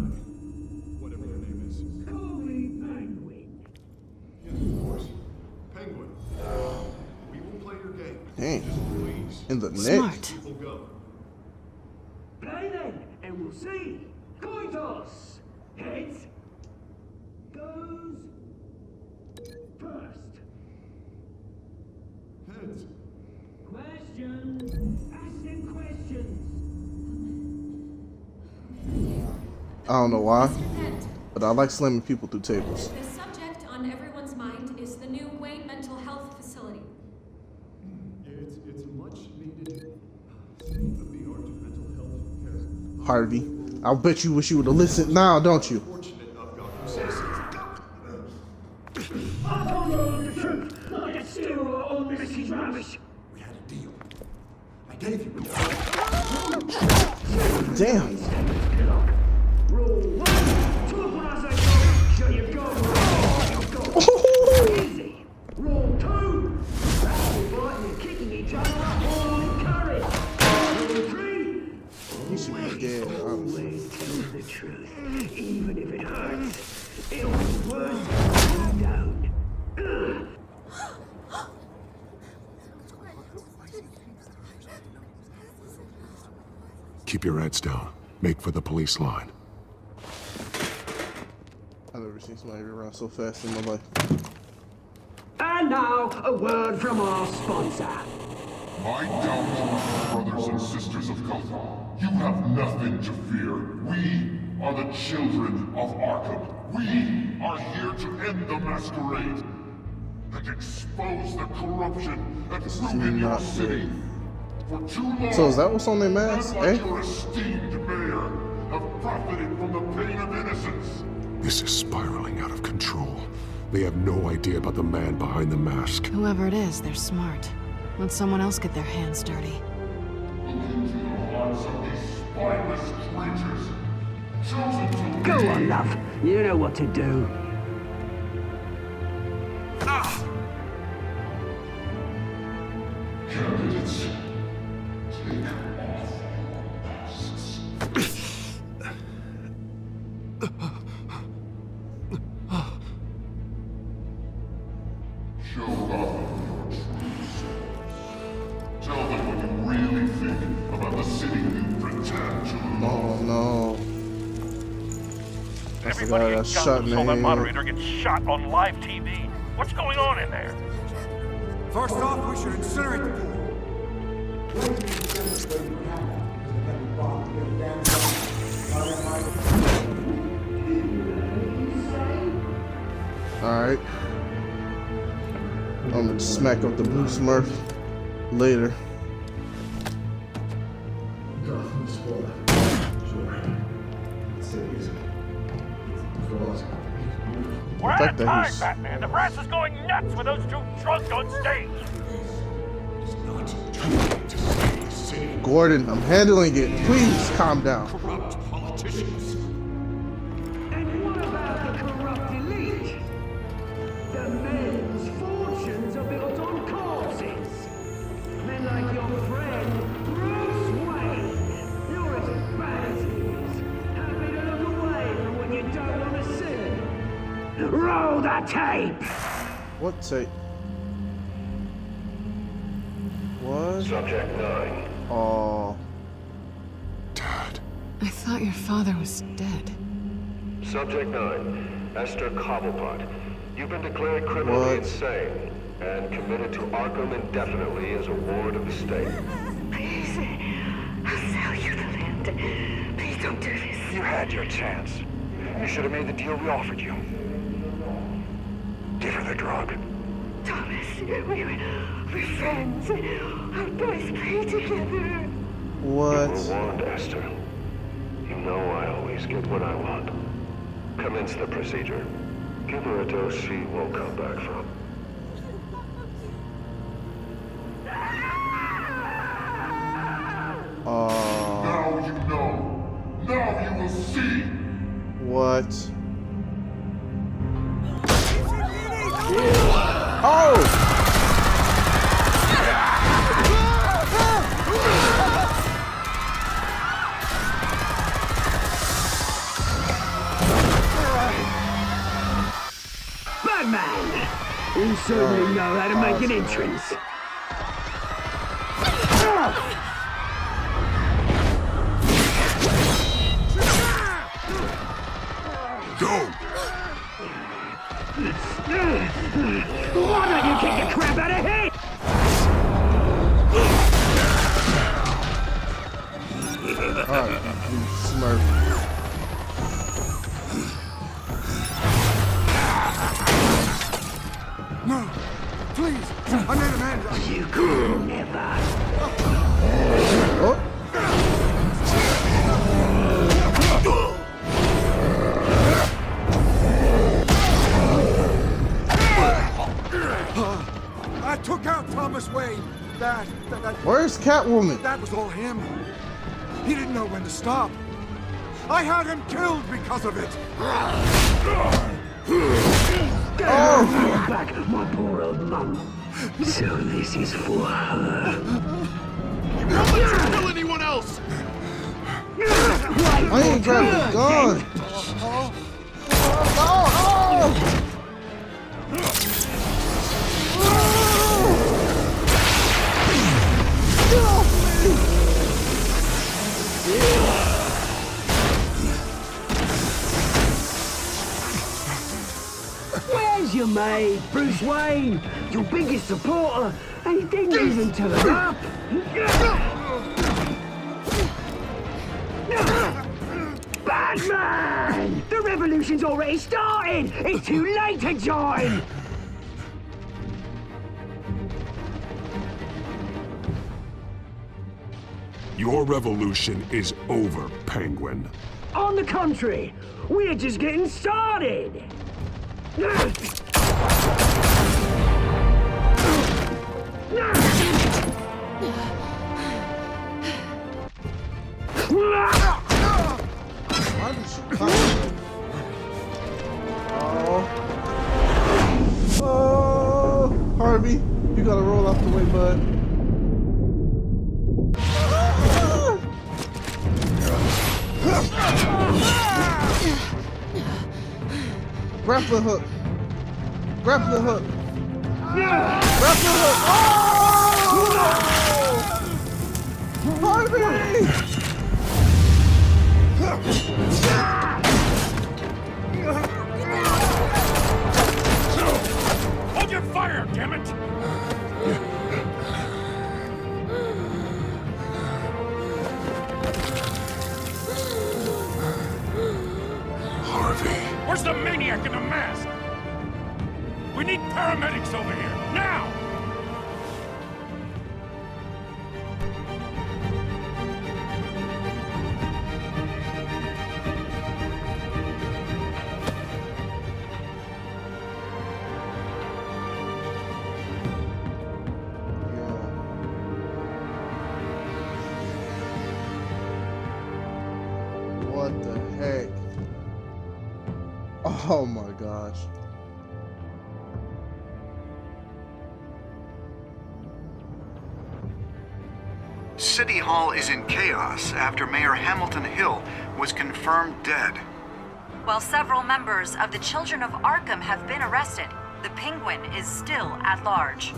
M: Whatever your name is.
L: Call me Penguin.
M: Yes, of course. Penguin. We will play your game.
A: Dang.
M: Please.
A: In the neck.
F: Smart.
M: People go.
L: Play then, and we'll see. Coin toss. Heads goes first.
M: Heads.
L: Questions. Ask them questions.
A: I don't know why, but I like slamming people through tables.
T: The subject on everyone's mind is the new Wayne Mental Health Facility.
M: It's a much needed state-of-the-art mental health care.
A: Harvey, I'll bet you wish you would have listened now, don't you?
M: Fortunate of Gotham citizens.
L: I told you all the truth. Like a steal all this is rubbish.
O: We had a deal. I gave you
A: Damn.
L: Rule 1. Talk when I say go. Shut your gob. Easy. Rule 2. Rattle biting and kicking each other up all encouraged. Rule 3.
A: He should be dead, honestly.
L: Always tell the truth, even if it hurts. It'll be worse if you don't.
M: Keep your heads down. Make for the police line.
A: I've never seen somebody run so fast in my life.
L: And now, a word from our sponsor.
U: My gallant brothers and sisters of Gotham, you have nothing to fear. We are the children of Arkham. We are here to end the masquerade and expose the corruption that ruined your city. For too long,
A: So is that what's on their mask,
U: unlike
A: eh?
U: your esteemed mayor, have profited from the pain of innocence.
M: This is spiraling out of control. They have no idea about the man behind the mask.
F: Whoever it is, they're smart. Let someone else get their hands dirty.
U: Look into the hearts of these spineless creatures, chosen to
L: Go
U: lead.
L: on, love. You know what to do.
U: Candidates, take off your masks. Show Gotham your true selves. Tell them what you really think about the city you pretend to love.
A: Oh no. That's the guy
I: Everybody
A: that
I: in
A: shot
I: Gotham
A: in the
I: saw that
A: head.
I: moderator get shot on live TV. What's going on in there?
P: First off, we should incinerate the pool.
A: Alright. I'm gonna smack up the blue smurf later.
I: We're out
A: Fact
I: of
A: that
I: time,
A: he's-
I: Batman. The brass is going nuts with those two drunk on stage.
A: Gordon, I'm handling it. Please calm down.
P: Corrupt politicians.
L: And what about the corrupt elite? The men's fortunes are built on causes. Men like your friend, Bruce Wayne. You're as bad as he is. Happy to look away from what you don't want to see. Roll the tape!
A: What tape? What?
V: Subject 9.
A: Oh.
F: I thought your father was dead.
V: Subject 9. Esther Cobblepot. You've been declared criminally insane and committed to Arkham indefinitely as a ward of the state.
W: Please, I'll sell you the land. Please don't do this.
V: You had your chance. You should have made the deal we offered you. Give her the drug.
W: Thomas, we're friends. Our boys play together.
A: What?
V: You were warned, Esther. You know I always get what I want. Commence the procedure. Give her a dose she won't come back from.
U: Now you know. Now you will see.
A: What? Oh!
L: Batman! You certainly know how to make an entrance.
M: Go!
L: Why don't you kick the crap out of him?
A: Alright, blue smurf.
P: No, please, I made a man.
L: You could never.
A: Oh!
P: I took out Thomas Wayne. That.
A: Where's Catwoman?
P: That was all him. He didn't know when to stop. I had him killed because of it.
L: Oh! Back, my poor old mum. So this is for her.
P: Don't let you kill anyone else.
A: I ain't grabbing the gun.
L: Where's your mate, Bruce Wayne? Your biggest supporter, and he didn't even turn up. Batman! The revolution's already started! It's too late to join!
M: Your revolution is over, Penguin.
L: On the contrary, we're just getting started.
A: Why did she come? Oh, Harvey, you gotta roll out the way, bud. Grappling hook. Grappling hook. Grappling hook. Oh! Harvey!
E: Hold your fire, damn it!
J: Harvey.
E: Where's the maniac in the mask? We need paramedics over here, now!
A: What the heck? Oh my gosh.
R: City Hall is in chaos after Mayor Hamilton Hill was confirmed dead.
Q: While several members of the Children of Arkham have been arrested, the Penguin is still at large.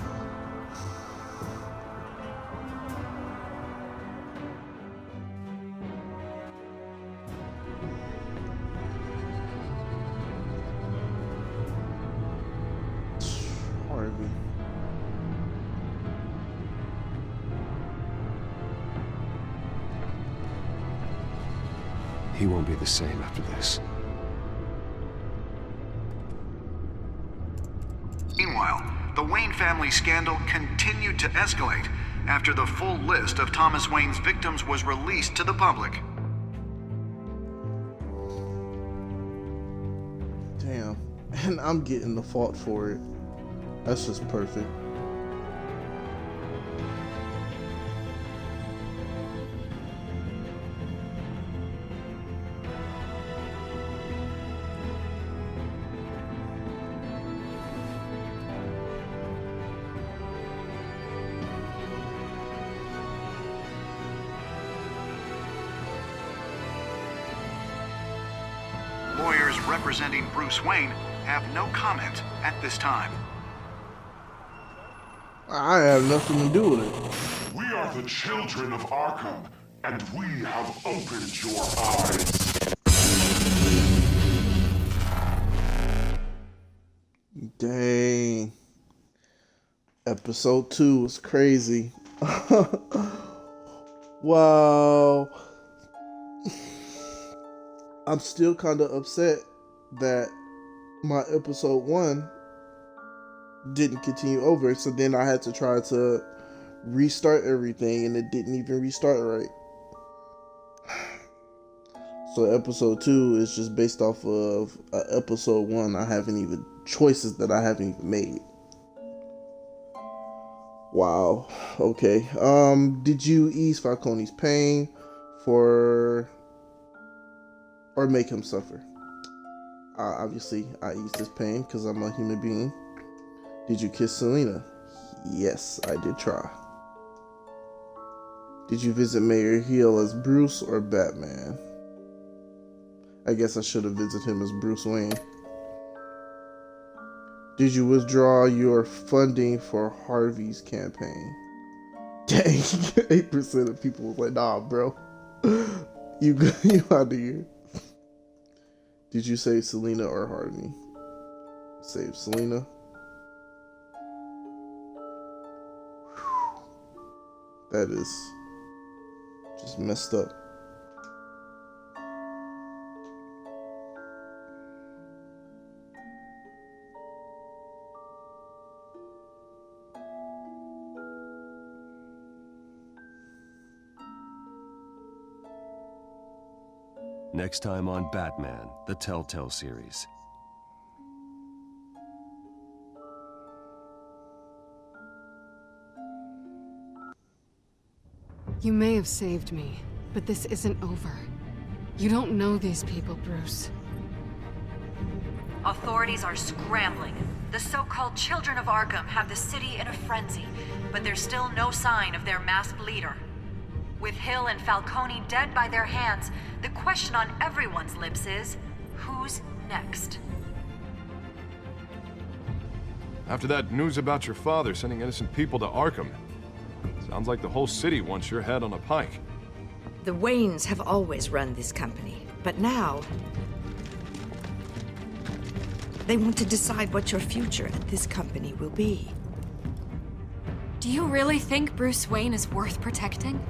A: Harvey.
G: He won't be the same after this.
R: Meanwhile, the Wayne family scandal continued to escalate after the full list of Thomas Wayne's victims was released to the public.
A: Damn. And I'm getting the fault for it. That's just perfect.
R: Lawyers representing Bruce Wayne have no comment at this time.
A: I have nothing to do with it.
U: We are the children of Arkham, and we have opened your eyes.
A: Dang. Episode 2 was crazy. Wow. I'm still kind of upset that my episode 1 didn't continue over, so then I had to try to restart everything and it didn't even restart right. So episode 2 is just based off of episode 1. I haven't even choices that I haven't even made. Wow. Okay. Did you ease Falcone's pain or make him suffer? Obviously, I eased his pain because I'm a human being. Did you kiss Selina? Yes, I did try. Did you visit Mayor Hill as Bruce or Batman? I guess I should have visited him as Bruce Wayne. Did you withdraw your funding for Harvey's campaign? Dang, 8% of people was like, nah, bro. You out of here. Did you save Selina or Harvey? Save Selina. That is just messed up.
G: Next time on Batman, the Telltale series.
F: You may have saved me, but this isn't over. You don't know these people, Bruce.
Q: Authorities are scrambling. The so-called Children of Arkham have the city in a frenzy, but there's still no sign of their masked leader. With Hill and Falcone dead by their hands, the question on everyone's lips is, who's next?
C: After that news about your father sending innocent people to Arkham, sounds like the whole city wants your head on a pike.
B: The Waynes have always run this company, but now they want to decide what your future at this company will be.
D: Do you really think Bruce Wayne is worth protecting?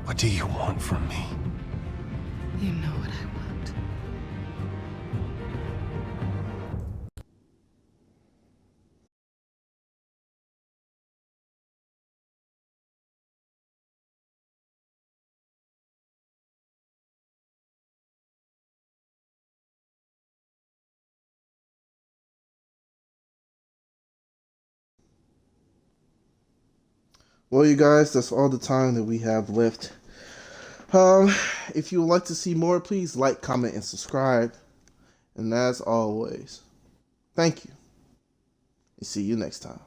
G: What do you want from me?
F: You know what I want.
A: Well, you guys, that's all the time that we have left. If you would like to see more, please like, comment, and subscribe. And as always, thank you. And see you next time.